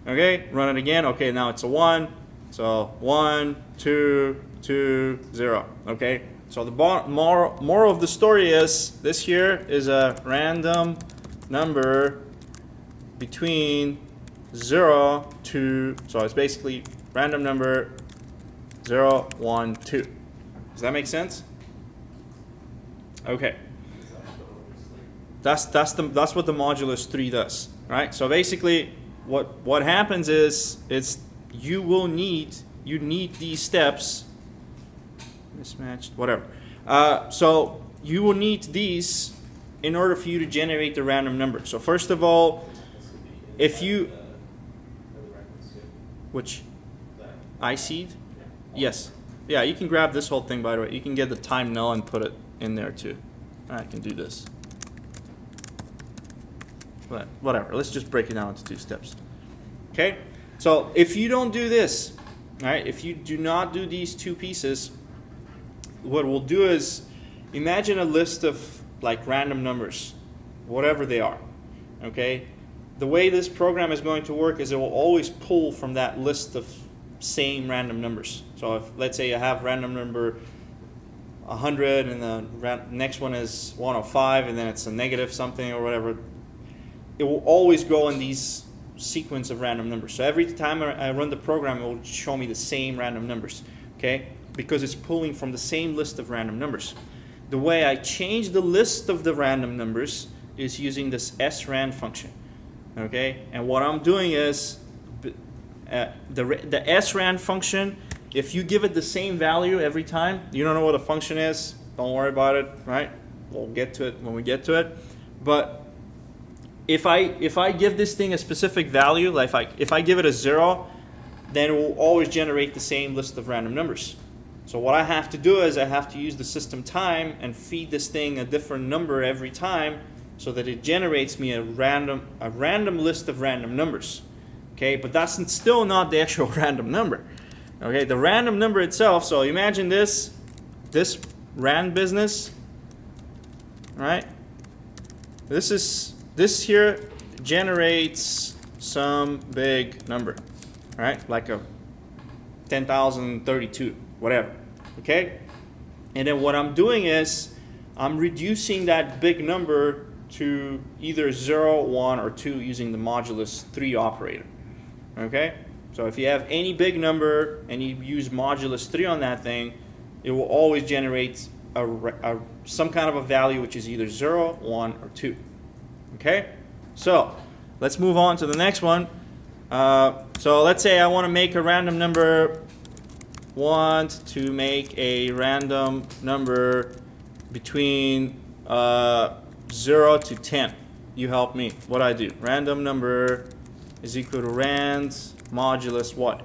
Okay, run it again. Okay, now it's a 1. So 1, 2, 2, 0. Okay, so the moral of the story is this here is a random number between 0 to, so it's basically random number 0, 1, 2. Does that make sense? Okay. That's what the modulus 3 does, right? So basically what happens is you need these steps, mismatched, whatever. So you will need these in order for you to generate the random number. So first of all, if you, which iSeed? Yes. Yeah, you can grab this whole thing, by the way. You can get the time null and put it in there too. I can do this. But whatever, let's just break it down into 2 steps. Okay? So if you don't do this, all right, if you do not do these 2 pieces, what we'll do is imagine a list of like random numbers, whatever they are. Okay? The way this program is going to work is it will always pull from that list of same random numbers. So if, let's say, I have random number 100 and the next one is 105 and then it's a negative something or whatever, it will always go in these sequence of random numbers. So every time I run the program, it will show me the same random numbers, okay? Because it's pulling from the same list of random numbers. The way I change the list of the random numbers is using this srand function, okay? And what I'm doing is the srand function, if you give it the same value every time, you don't know what a function is, don't worry about it, right? We'll get to it when we get to it. But if I give this thing a specific value, like if I give it a 0, then it will always generate the same list of random numbers. So what I have to do is I have to use the system time and feed this thing a different number every time so that it generates me a random list of random numbers. Okay, but that's still not the actual random number. Okay, the random number itself, so imagine this rand business, right? This here generates some big number, right? Like a 10,032, whatever, okay? And then what I'm doing is I'm reducing that big number to either 0, 1, or 2 using the modulus 3 operator, okay? So if you have any big number and you use modulus 3 on that thing, it will always generate some kind of a value which is either 0, 1, or 2. Okay? So let's move on to the next one. So let's say I want to make a random number, want to make a random number between 0 to 10. You help me. What do I do? Random number is equal to rand modulus what?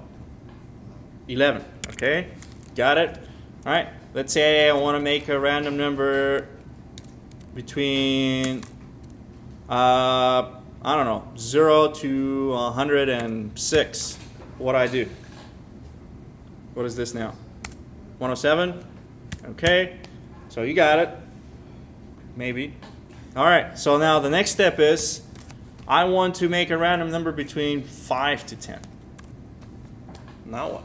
11. Okay? Got it? All right. Let's say I want to make a random number between I don't know, 0 to 106. What do I do? What is this now? 107? Okay. So you got it. Maybe. All right. So now the next step is I want to make a random number between 5 to 10. Now what?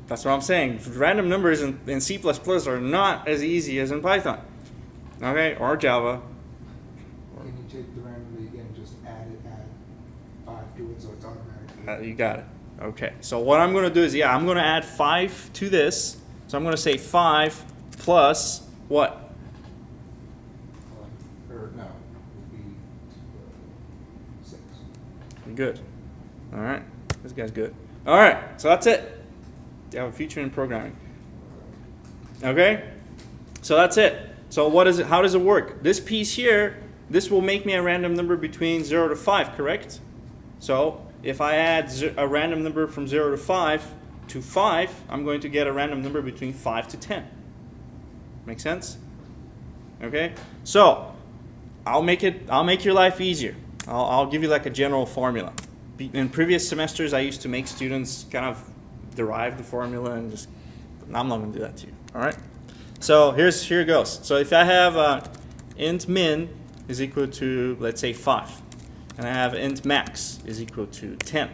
That's what I'm saying. Random numbers in C++ are not as easy as in Python, okay, or Java. Can you take the randomly again, just add 5 to it so it's automatic? You got it. Okay, so what I'm going to do is, I'm going to add 5 to this. So I'm going to say 5 plus what? Or no, it would be 6. Good. All right, this guy's good. All right, so that's it. You have a future in programming. Okay, so that's it. So what is it? How does it work? This piece here, this will make me a random number between 0 to 5, correct? So if I add a random number from 0 to 5 to 5, I'm going to get a random number between 5 to 10. Make sense? Okay, so I'll make your life easier. I'll give you like a general formula. In previous semesters, I used to make students kind of derive the formula and just, I'm not going to do that to you. All right. So here it goes. So if I have int min is equal to, let's say, 5, and I have int max is equal to 10.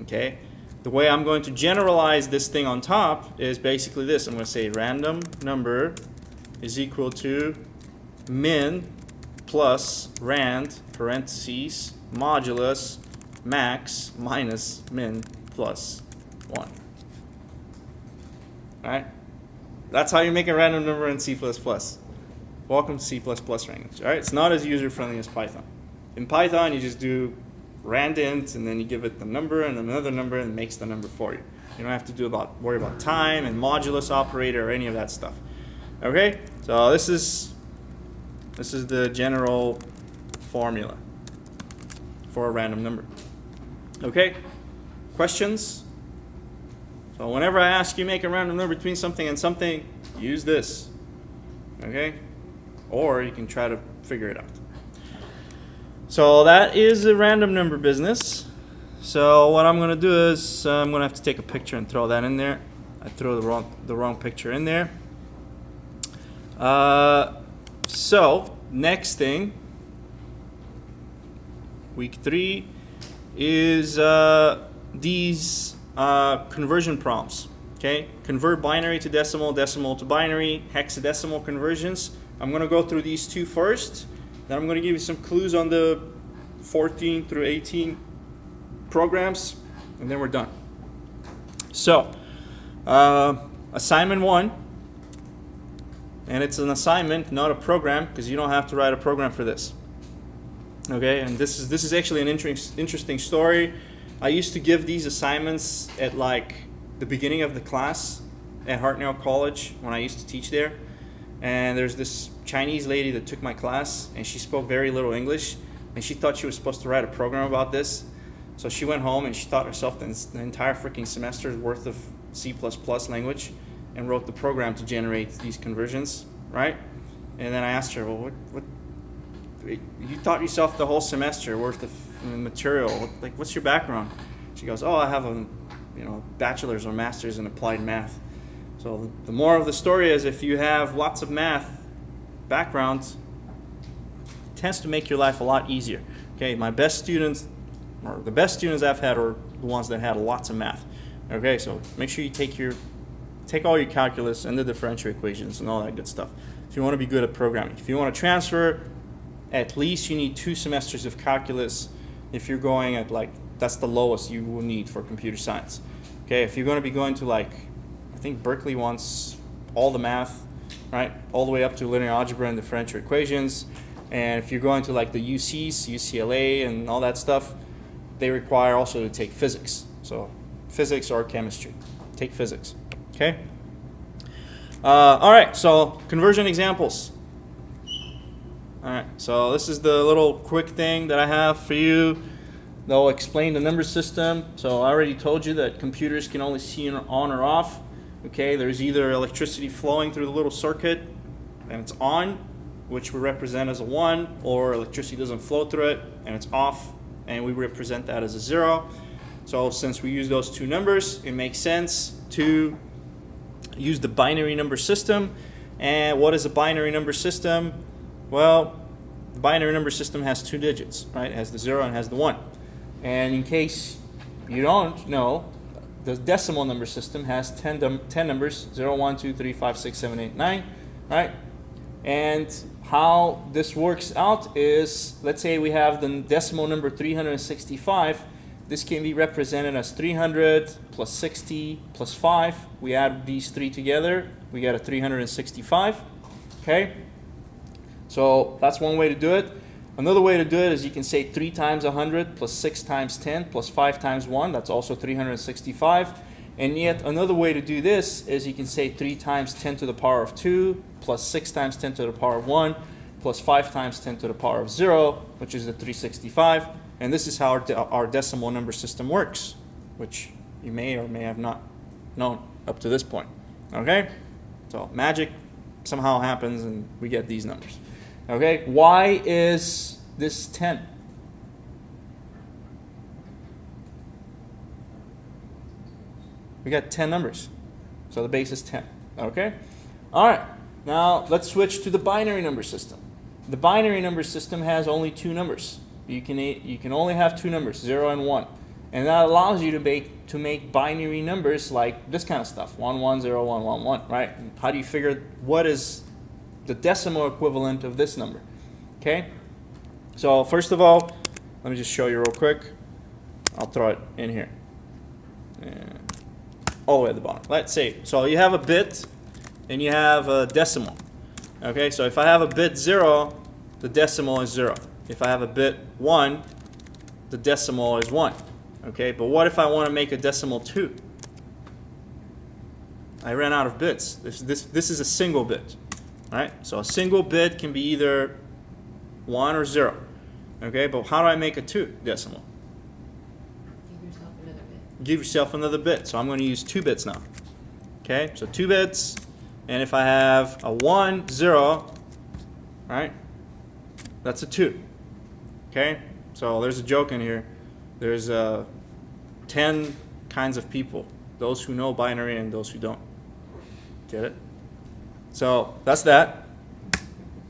Okay. The way I'm going to generalize this thing on top is basically this. I'm going to say random number is equal to min plus rand parentheses modulus max minus min plus 1. Alright? That's how you make a random number in C++. Welcome to C++ language. Alright? It's not as user-friendly as Python. In Python, you just do rand int, and then you give it the number and another number, and it makes the number for you. You don't have to worry about time and modulus operator or any of that stuff. Okay? So this is the general formula for a random number. Okay? Questions? So whenever I ask you make a random number between something and something, use this. Okay? Or you can try to figure it out. So that is the random number business. So what I'm going to do is I'm going to have to take a picture and throw that in there. I threw the wrong picture in there. So next thing, week 3 is these conversion problems. Okay, convert binary to decimal, decimal to binary, hexadecimal conversions. I'm going to go through these 2 first. Then I'm going to give you some clues on the 14 through 18 programs, and then we're done. So, assignment 1, and it's an assignment, not a program, because you don't have to write a program for this. Okay, and this is actually an interesting story. I used to give these assignments at like the beginning of the class at Hartnell College when I used to teach there. And there's this Chinese lady that took my class, and she spoke very little English, and she thought she was supposed to write a program about this. So she went home and she taught herself the entire freaking semester's worth of C++ language and wrote the program to generate these conversions, right? And then I asked her, well, what you taught yourself the whole semester worth of material. What's your background? She goes, oh, I have a bachelor's or master's in applied math. So the moral of the story is if you have lots of math backgrounds, it tends to make your life a lot easier. Okay, my best students, or the best students I've had, are the ones that had lots of math. Okay, so make sure you take all your calculus and the differential equations and all that good stuff if you want to be good at programming. If you want to transfer, at least you need 2 semesters of calculus. If you're going at that's the lowest you will need for computer science. Okay, if you're going to be going to I think Berkeley wants all the math, right, all the way up to linear algebra and differential equations. And if you're going to the UCs, UCLA and all that stuff, they require also to take physics. So physics or chemistry. Take physics. Okay? All right, so conversion examples. All right, so this is the little quick thing that I have for you. They'll explain the number system. So I already told you that computers can only see on or off. Okay, there's either electricity flowing through the little circuit and it's on, which we represent as a 1, or electricity doesn't flow through it and it's off, and we represent that as a 0. So since we use those 2 numbers, it makes sense to use the binary number system. And what is a binary number system? Well, the binary number system has 2 digits, right? It has the 0 and has the 1. And in case you don't know, the decimal number system has 10 numbers, 0, 1, 2, 3, 5, 6, 7, 8, 9, right? And how this works out is, let's say we have the decimal number 365, this can be represented as 300 plus 60 plus 5. We add these three together, we get a 365. Okay? So that's one way to do it. Another way to do it is you can say 3 times 100 plus 6 times 10 plus 5 times 1. That's also 365. And yet another way to do this is you can say 3 times 10 to the power of 2 plus 6 times 10 to the power of 1 plus 5 times 10 to the power of 0, which is the 365. And this is how our decimal number system works, which you may or may have not known up to this point. Okay? So magic somehow happens and we get these numbers. Okay? Why is this 10? We got 10 numbers. So the base is 10. Okay? All right. Now let's switch to the binary number system. The binary number system has only 2 numbers. You can only have 2 numbers, 0 and 1. And that allows you to make binary numbers like this kind of stuff, 1, 1, 0, 1, 1, 1, right? How do you figure what is the decimal equivalent of this number? Okay? So first of all, let me just show you real quick. I'll throw it in here. And all the way at the bottom. Let's see. So you have a bit and you have a decimal. Okay, so if I have a bit 0, the decimal is 0. If I have a bit 1, the decimal is 1. Okay, but what if I want to make a decimal 2? I ran out of bits. This is a single bit. Right? So a single bit can be either 1 or 0. Okay, but how do I make a 2 decimal? Give yourself another bit. Give yourself another bit. So I'm going to use 2 bits now. Okay, so 2 bits. And if I have a 1, 0, right, that's a 2. Okay, so there's a joke in here. There's 10 kinds of people. Those who know binary and those who don't. Get it? So that's that.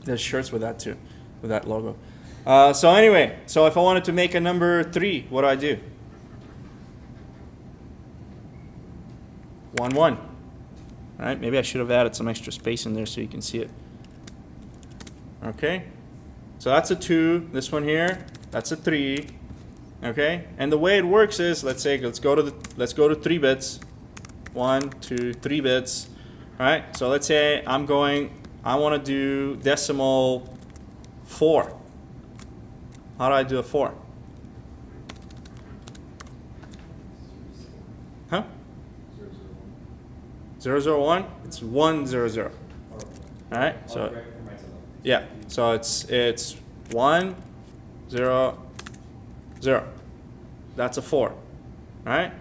There's shirts with that too, with that logo. So anyway, so if I wanted to make a number 3, what do I do? 1, 1. All right, maybe I should have added some extra space in there so you can see it. Okay, so that's a 2. This one here, that's a 3. Okay, and the way it works is, let's go to 3 bits. 1, 2, 3 bits. All right, so let's say I want to do decimal 4. How do I do a 4? Huh? 001? It's 100. All right, so yeah, so it's 1, 0, 0. That's a 4. All right,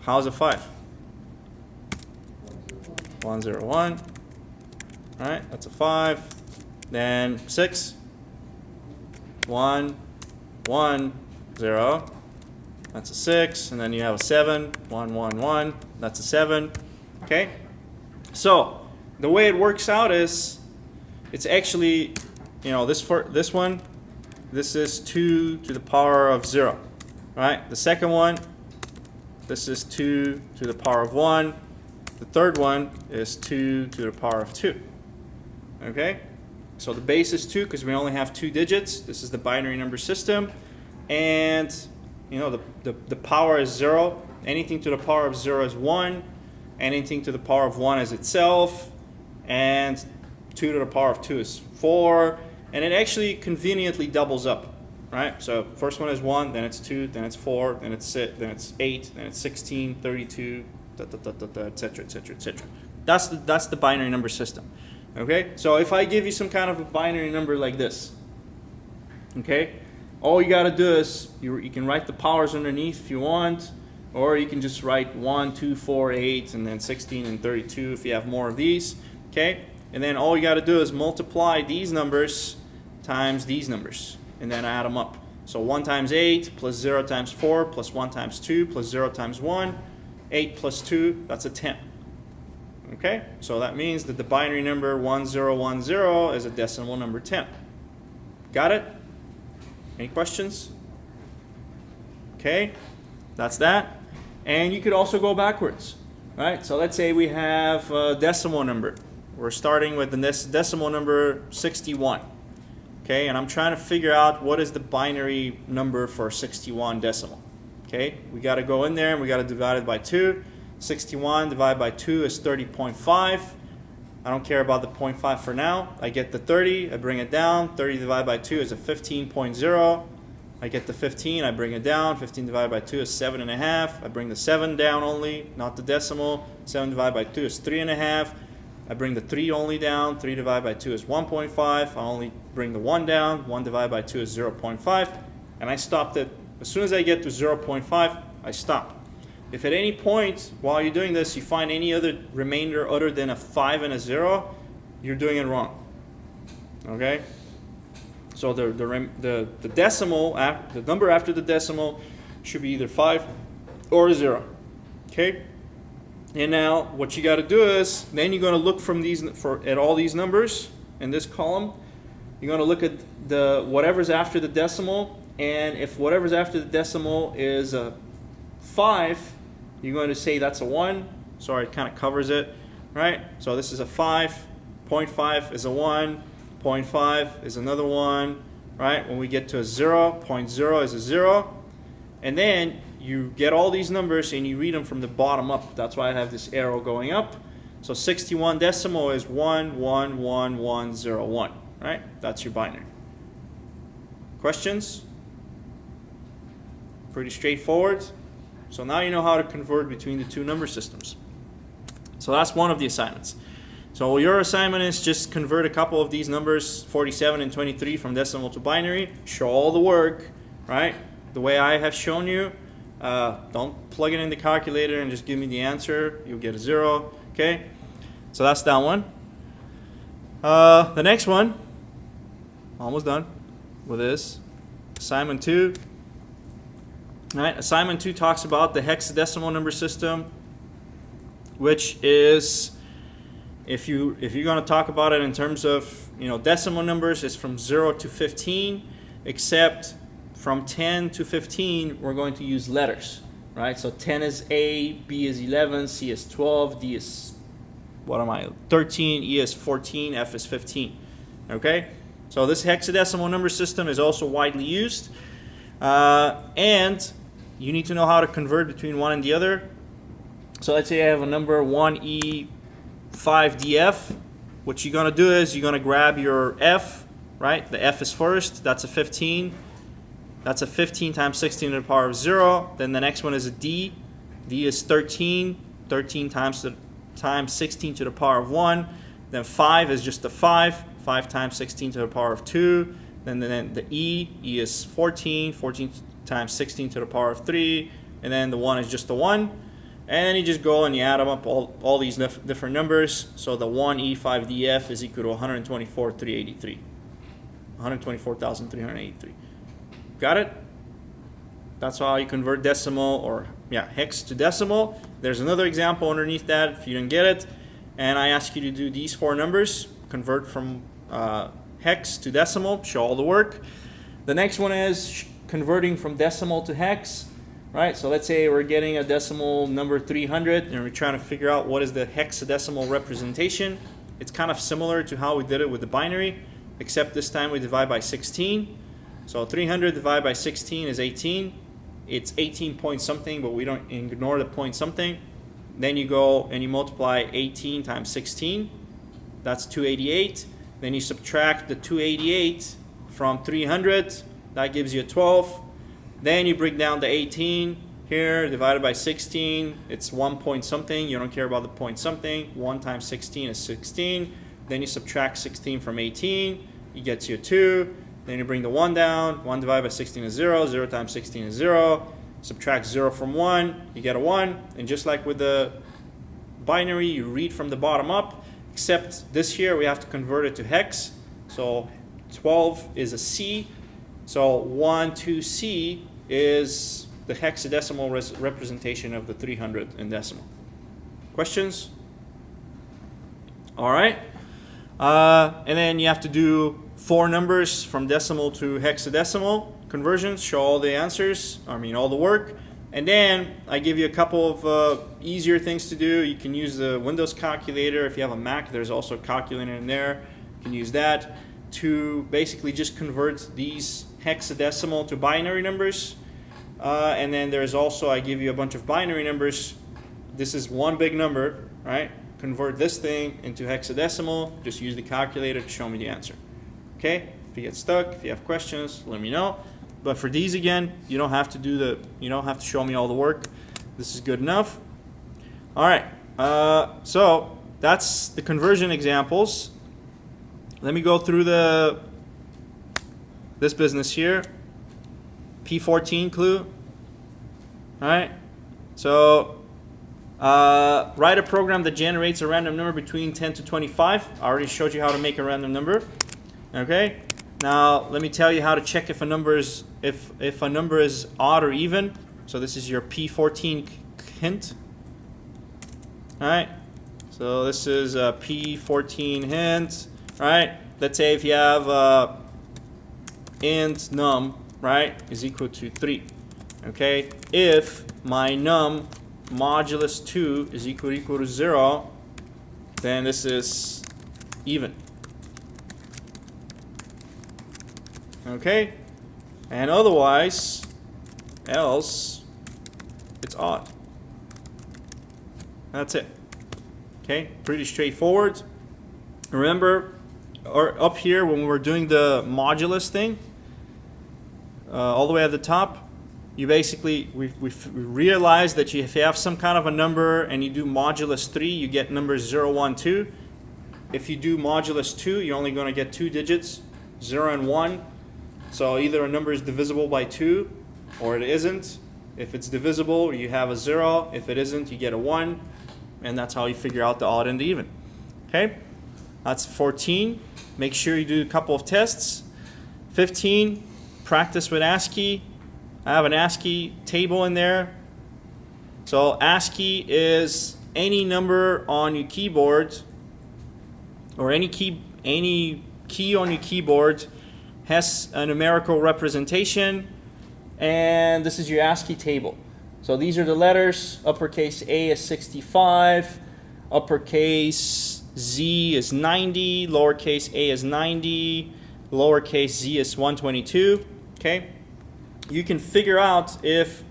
how's a 5? 101. All right, that's a 5. Then 6. 1, 1, 0. That's a 6. And then you have a 7. 1, 1, 1. That's a 7. Okay? So the way it works out is it's actually, this one, this is 2 to the power of 0. Right? The second one, this is 2 to the power of 1. The third one is 2 to the power of 2. Okay? So the base is 2 because we only have 2 digits. This is the binary number system. And the power is 0. Anything to the power of 0 is 1. Anything to the power of 1 is itself. And 2 to the power of 2 is 4. And it actually conveniently doubles up. Right? So first one is 1, then it's 2, then it's 4, then it's 6, then it's 8, then it's 16, 32, etc., etc., etc. That's the binary number system. Okay? So if I give you some kind of a binary number like this, okay, all you got to do is you can write the powers underneath if you want, or you can just write 1, 2, 4, 8, and then 16 and 32 if you have more of these. Okay? And then all you got to do is multiply these numbers times these numbers, and then add them up. So 1 times 8 plus 0 times 4 plus 1 times 2 plus 0 times 1. 8 plus 2, that's a 10. Okay? So that means that the binary number 1010 is a decimal number 10. Got it? Any questions? Okay? That's that. And you could also go backwards. Right? So let's say we have a decimal number. We're starting with the decimal number 61. Okay? And I'm trying to figure out what is the binary number for 61 decimal. Okay, we got to go in there and we got to divide it by 2. 61 divided by 2 is 30.5. I don't care about the 0.5 for now. I get the 30, I bring it down. 30 divided by 2 is a 15.0. I get the 15, I bring it down. 15 divided by 2 is 7.5. I bring the 7 down only, not the decimal. 7 divided by 2 is 3.5. I bring the 3 only down. 3 divided by 2 is 1.5. I only bring the 1 down. 1 divided by 2 is 0.5. And I stopped it. As soon as I get to 0.5, I stop. If at any point while you're doing this you find any other remainder other than a 5 and a 0, you're doing it wrong. Okay? So the decimal, the number after the decimal should be either 5 or 0. Okay? And now what you got to do is then you're going to look from these at all these numbers in this column. You're going to look at the whatever's after the decimal, and if whatever's after the decimal is a 5, you're going to say that's a 1. Sorry, it kind of covers it, right? So this is a 5. 0.5 is a 1. 0.5 is another 1, right? When we get to a 0, 0.0 is a 0. And then you get all these numbers and you read them from the bottom up. That's why I have this arrow going up. So 61 decimal is 111101, right? That's your binary. Questions? Pretty straightforward. So now you know how to convert between the two number systems. So that's one of the assignments. So your assignment is just convert a couple of these numbers, 47 and 23, from decimal to binary. Show all the work, right? The way I have shown you. Don't plug it in the calculator and just give me the answer. You'll get a 0. Okay? So that's that one. The next one, almost done with this. Assignment 2. All right, assignment 2 talks about the hexadecimal number system, which is, if you're going to talk about it in terms of decimal numbers, it's from 0 to 15, except from 10 to 15 we're going to use letters, right? So 10 is A, B is 11, C is 12, D is 13, E is 14, F is 15. Okay, so this hexadecimal number system is also widely used, and you need to know how to convert between one and the other. So let's say I have a number 1E5DF. What you're going to do is you're going to grab your F, right? The F is first. That's a 15. That's a 15 times 16 to the power of 0. Then the next one is a D. D is 13. 13 times 16 to the power of 1. Then 5 is just a 5. 5 times 16 to the power of 2. Then the E. E is 14. 14 times 16 to the power of 3. And then the 1 is just a 1. And you just go and you add them up, all these different numbers. So the 1E5DF is equal to 124,383. 124,383. Got it? That's how you convert decimal, or hex to decimal. There's another example underneath that if you didn't get it. And I ask you to do these 4 numbers, convert from hex to decimal, show all the work. The next one is converting from decimal to hex. Right, so let's say we're getting a decimal number 300 and we're trying to figure out what is the hexadecimal representation. It's kind of similar to how we did it with the binary, except this time we divide by 16. So 300 divided by 16 is 18. It's 18 point something, but we don't ignore the point something. Then you go and you multiply 18 times 16. That's 288. Then you subtract the 288 from 300. That gives you a 12. Then you break down the 18 here, divided by 16. It's 1 point something. You don't care about the point something. 1 times 16 is 16. Then you subtract 16 from 18. You get you a 2. Then you bring the 1 down. 1 divided by 16 is 0. 0 times 16 is 0. Subtract 0 from 1. You get a 1. And just like with the binary, you read from the bottom up. Except this here, we have to convert it to hex. So 12 is a C. So 1, 2C is the hexadecimal representation of the 300 in decimal. Questions? All right. And then you have to do 4 numbers from decimal to hexadecimal conversions, show all the answers, all the work. And then I give you a couple of easier things to do. You can use the Windows calculator. If you have a Mac, there's also a calculator in there. You can use that to basically just convert these hexadecimal to binary numbers. And then there's also, I give you a bunch of binary numbers. This is one big number, right? Convert this thing into hexadecimal. Just use the calculator to show me the answer. Okay? If you get stuck, if you have questions, let me know. But for these again, you don't have to you don't have to show me all the work. This is good enough. All right. So that's the conversion examples. Let me go through this business here. P14 clue. All right. So write a program that generates a random number between 10 to 25. I already showed you how to make a random number. Okay. Now let me tell you how to check if a number is odd or even. So this is your P14 hint. All right. So this is a P14 hint. All right. Let's say if you have int num, right, is equal to 3. Okay. If my num modulus 2 is equal to 0, then this is even. Okay, and otherwise, else, it's odd. That's it. Okay, pretty straightforward. Remember, or up here when we were doing the modulus thing, all the way at the top, you basically, we realized that if you have some kind of a number and you do modulus 3, you get numbers 0, 1, 2. If you do modulus 2, you're only going to get 2 digits, 0 and 1. So either a number is divisible by 2 or it isn't. If it's divisible, you have a 0. If it isn't, you get a 1. And that's how you figure out the odd and the even. Okay? That's 14. Make sure you do a couple of tests. 15, practice with Ascii. I have an Ascii table in there. So Ascii is any number on your keyboard or any key on your keyboard has a numerical representation, and this is your Ascii table. So these are the letters. Uppercase A is 65, uppercase Z is 90, lowercase a is 90, lowercase z is 122. Okay, you can figure out if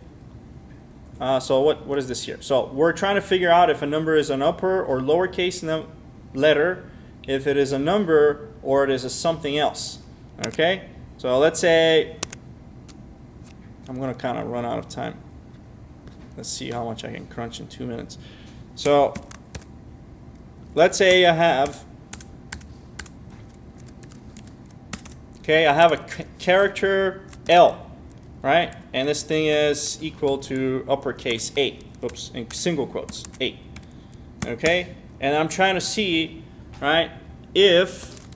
so what is this here? So we're trying to figure out if a number is an upper or lowercase letter, if it is a number or it is a something else. Okay, so let's say I'm going to kind of run out of time. Let's see how much I can crunch in 2 minutes. So let's say I have a character L, right? And this thing is equal to uppercase 8. Oops, in single quotes, 8. Okay, and I'm trying to see, right, if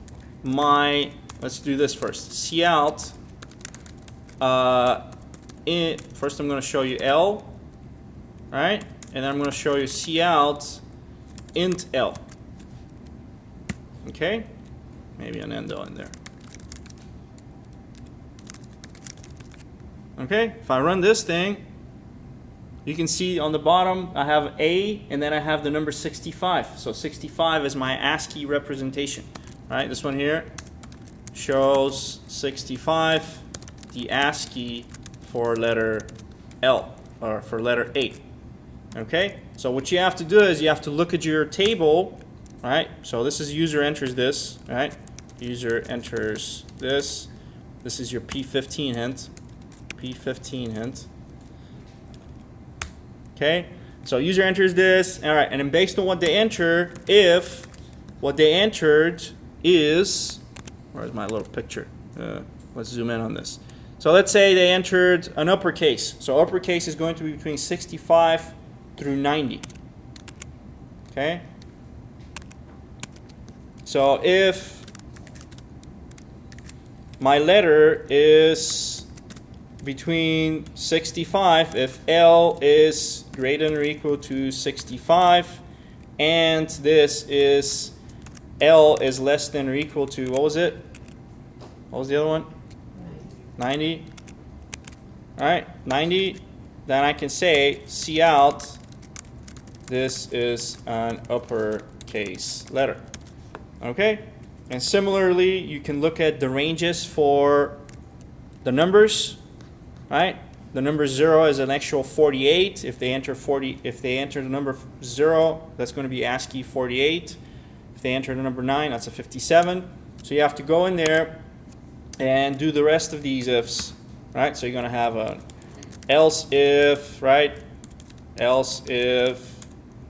my, let's do this first. Cout, first I'm going to show you L, right? And then I'm going to show you cout int L. Okay? Maybe an endo in there. Okay? If I run this thing, you can see on the bottom I have A and then I have the number 65. So 65 is my Ascii representation. Right? This one here shows 65, the Ascii for letter L, or for letter 8. Okay? So what you have to do is you have to look at your table, right? So this is user enters this, right? User enters this. This is your P15 hint. P15 hint. Okay? So user enters this, all right, and then based on what they enter, if what they entered is, where's my little picture? Let's zoom in on this. So let's say they entered an uppercase. So uppercase is going to be between 65 through 90. Okay? So if my letter is between 65, if L is greater than or equal to 65, and this is L is less than or equal to, what was it? What was the other one? 90. All right, 90. Then I can say cout, this is an uppercase letter. Okay? And similarly, you can look at the ranges for the numbers, right? the number 0 is an actual 48. If they enter the number 0, that's going to be ASCII 48. If they enter the number 9, that's a 57. So you have to go in there and do the rest of these ifs, right? So you're going to have a else if, right? Else if,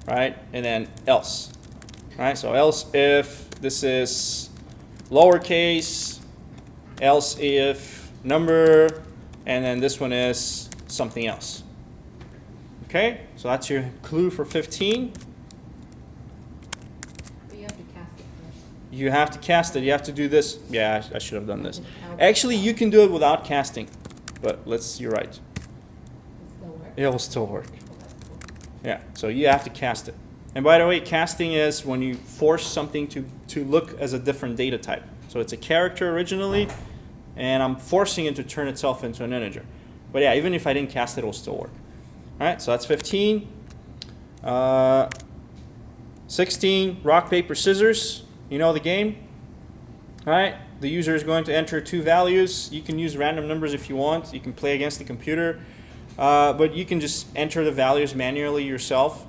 right? And then else, right? So else if this is lowercase, else if number, and then this one is something else. Okay, so that's your clue for 15. But you have to cast it first. You have to cast it. You have to do this. Yeah, I should have done this. Actually, you can do it without casting, but you're right. It still works? It will still work. Oh, that's cool. Yeah, so you have to cast it. And by the way, casting is when you force something to look as a different data type. So it's a character originally, and I'm forcing it to turn itself into an integer. But yeah, even if I didn't cast it, it will still work. All right, so that's 15. 16, rock, paper, scissors. You know the game? All right, the user is going to enter 2 values. You can use random numbers if you want. You can play against the computer. But you can just enter the values manually yourself.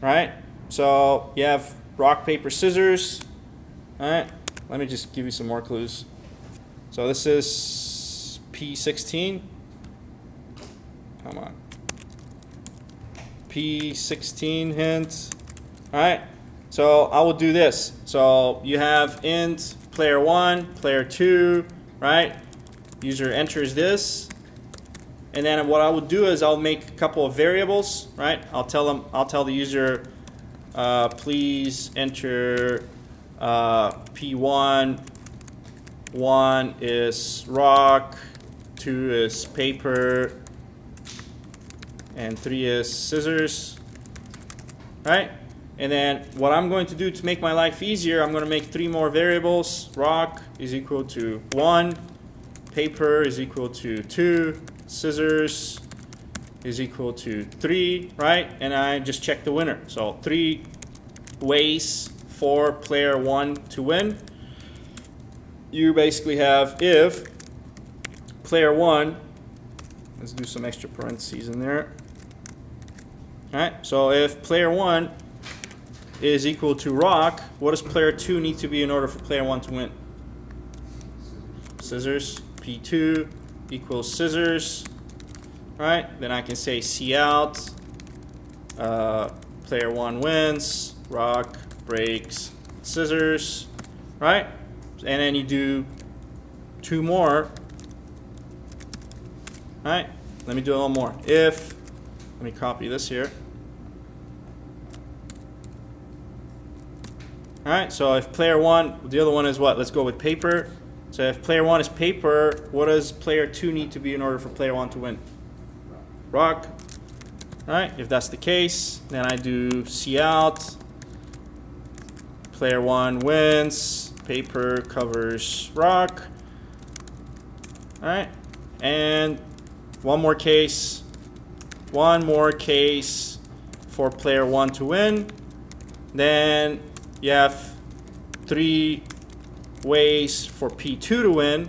Right? So you have rock, paper, scissors. All right, let me just give you some more clues. So this is P16. Come on. P16 hint. All right, so I will do this. So you have int player 1, player 2, right? User enters this. And then what I will do is I'll make a couple of variables, right? I'll tell the user, please enter P1. 1 is rock, 2 is paper, and 3 is scissors, right? And then what I'm going to do to make my life easier, I'm going to make 3 more variables. Rock is equal to 1, paper is equal to 2, scissors is equal to 3, right? And I just check the winner. So 3 ways for player 1 to win. You basically have if player 1, let's do some extra parentheses in there. All right, so if player 1 is equal to rock, what does player 2 need to be in order for player 1 to win? Scissors. P2 equals scissors, right? Then I can say cout, player 1 wins, rock breaks scissors, right? And then you do 2 more, right? Let me do a little more. If, let me copy this here. All right, so if player 1, the other one is what? Let's go with paper. So if player 1 is paper, what does player 2 need to be in order for player 1 to win? Rock. All right, if that's the case, then I do cout. Player 1 wins. Paper covers rock. All right, and one more case for player 1 to win. Then you have 3 ways for P2 to win,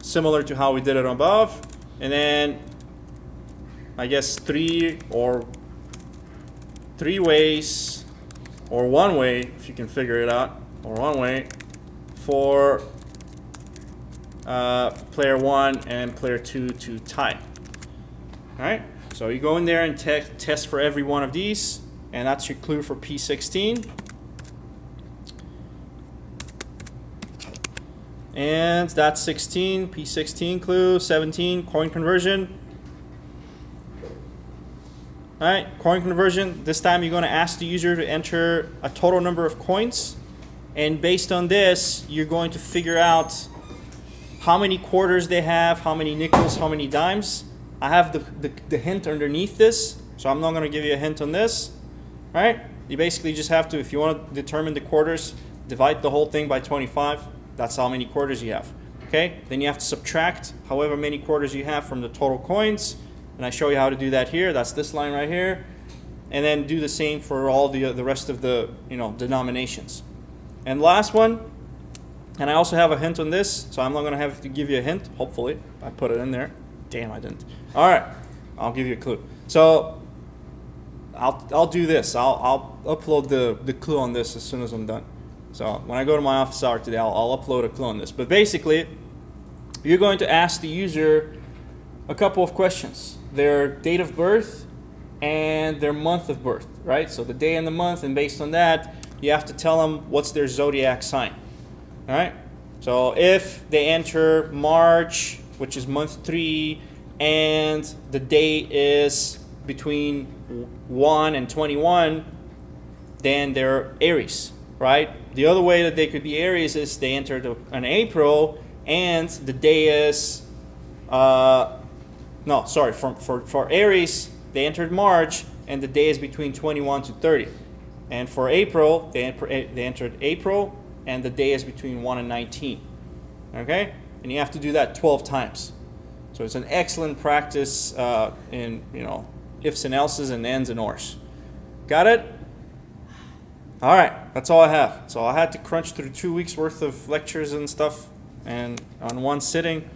similar to how we did it above. And then I guess 3 ways, or 1 way, if you can figure it out, or 1 way for player 1 and player 2 to tie. All right, so you go in there and test for every one of these, and that's your clue for P16. And that's 16, P16 clue. 17, coin conversion. All right, coin conversion. This time you're going to ask the user to enter a total number of coins. And based on this, you're going to figure out how many quarters they have, how many nickels, how many dimes. I have the hint underneath this, so I'm not going to give you a hint on this. All right, you basically just have to, if you want to determine the quarters, divide the whole thing by 25. That's how many quarters you have. Okay, then you have to subtract however many quarters you have from the total coins. And I show you how to do that here. That's this line right here. And then do the same for all the rest of the denominations. And last one, and I also have a hint on this, so I'm not going to have to give you a hint, hopefully. I put it in there. Damn, I didn't. All right, I'll give you a clue. So I'll do this. I'll upload the clue on this as soon as I'm done. So when I go to my office hour today, I'll upload a clue on this. But basically, you're going to ask the user a couple of questions: their date of birth and their month of birth, right? So the day and the month, and based on that, you have to tell them what's their zodiac sign. All right. So if they enter March, which is month 3, and the day is between 1 and 21, then they're Aries, right? The other way that they could be Aries is they entered an April and the day is, for Aries, they entered March and the day is between 21 to 30. And for April, they entered April and the day is between 1 and 19. Okay? And you have to do that 12 times. So it's an excellent practice in, ifs and else's and ands and ors. Got it? All right, that's all I have. So I had to crunch through 2 weeks worth of lectures and stuff and on one sitting,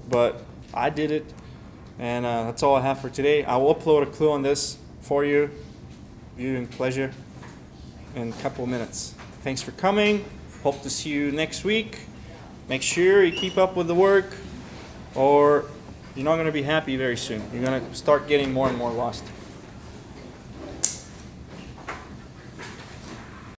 but I did it. And that's all I have for today. I will upload a clue on this for you, viewing pleasure, in a couple of minutes. Thanks for coming. Hope to see you next week. Make sure you keep up with the work, or you're not going to be happy very soon. You're going to start getting more and more lost.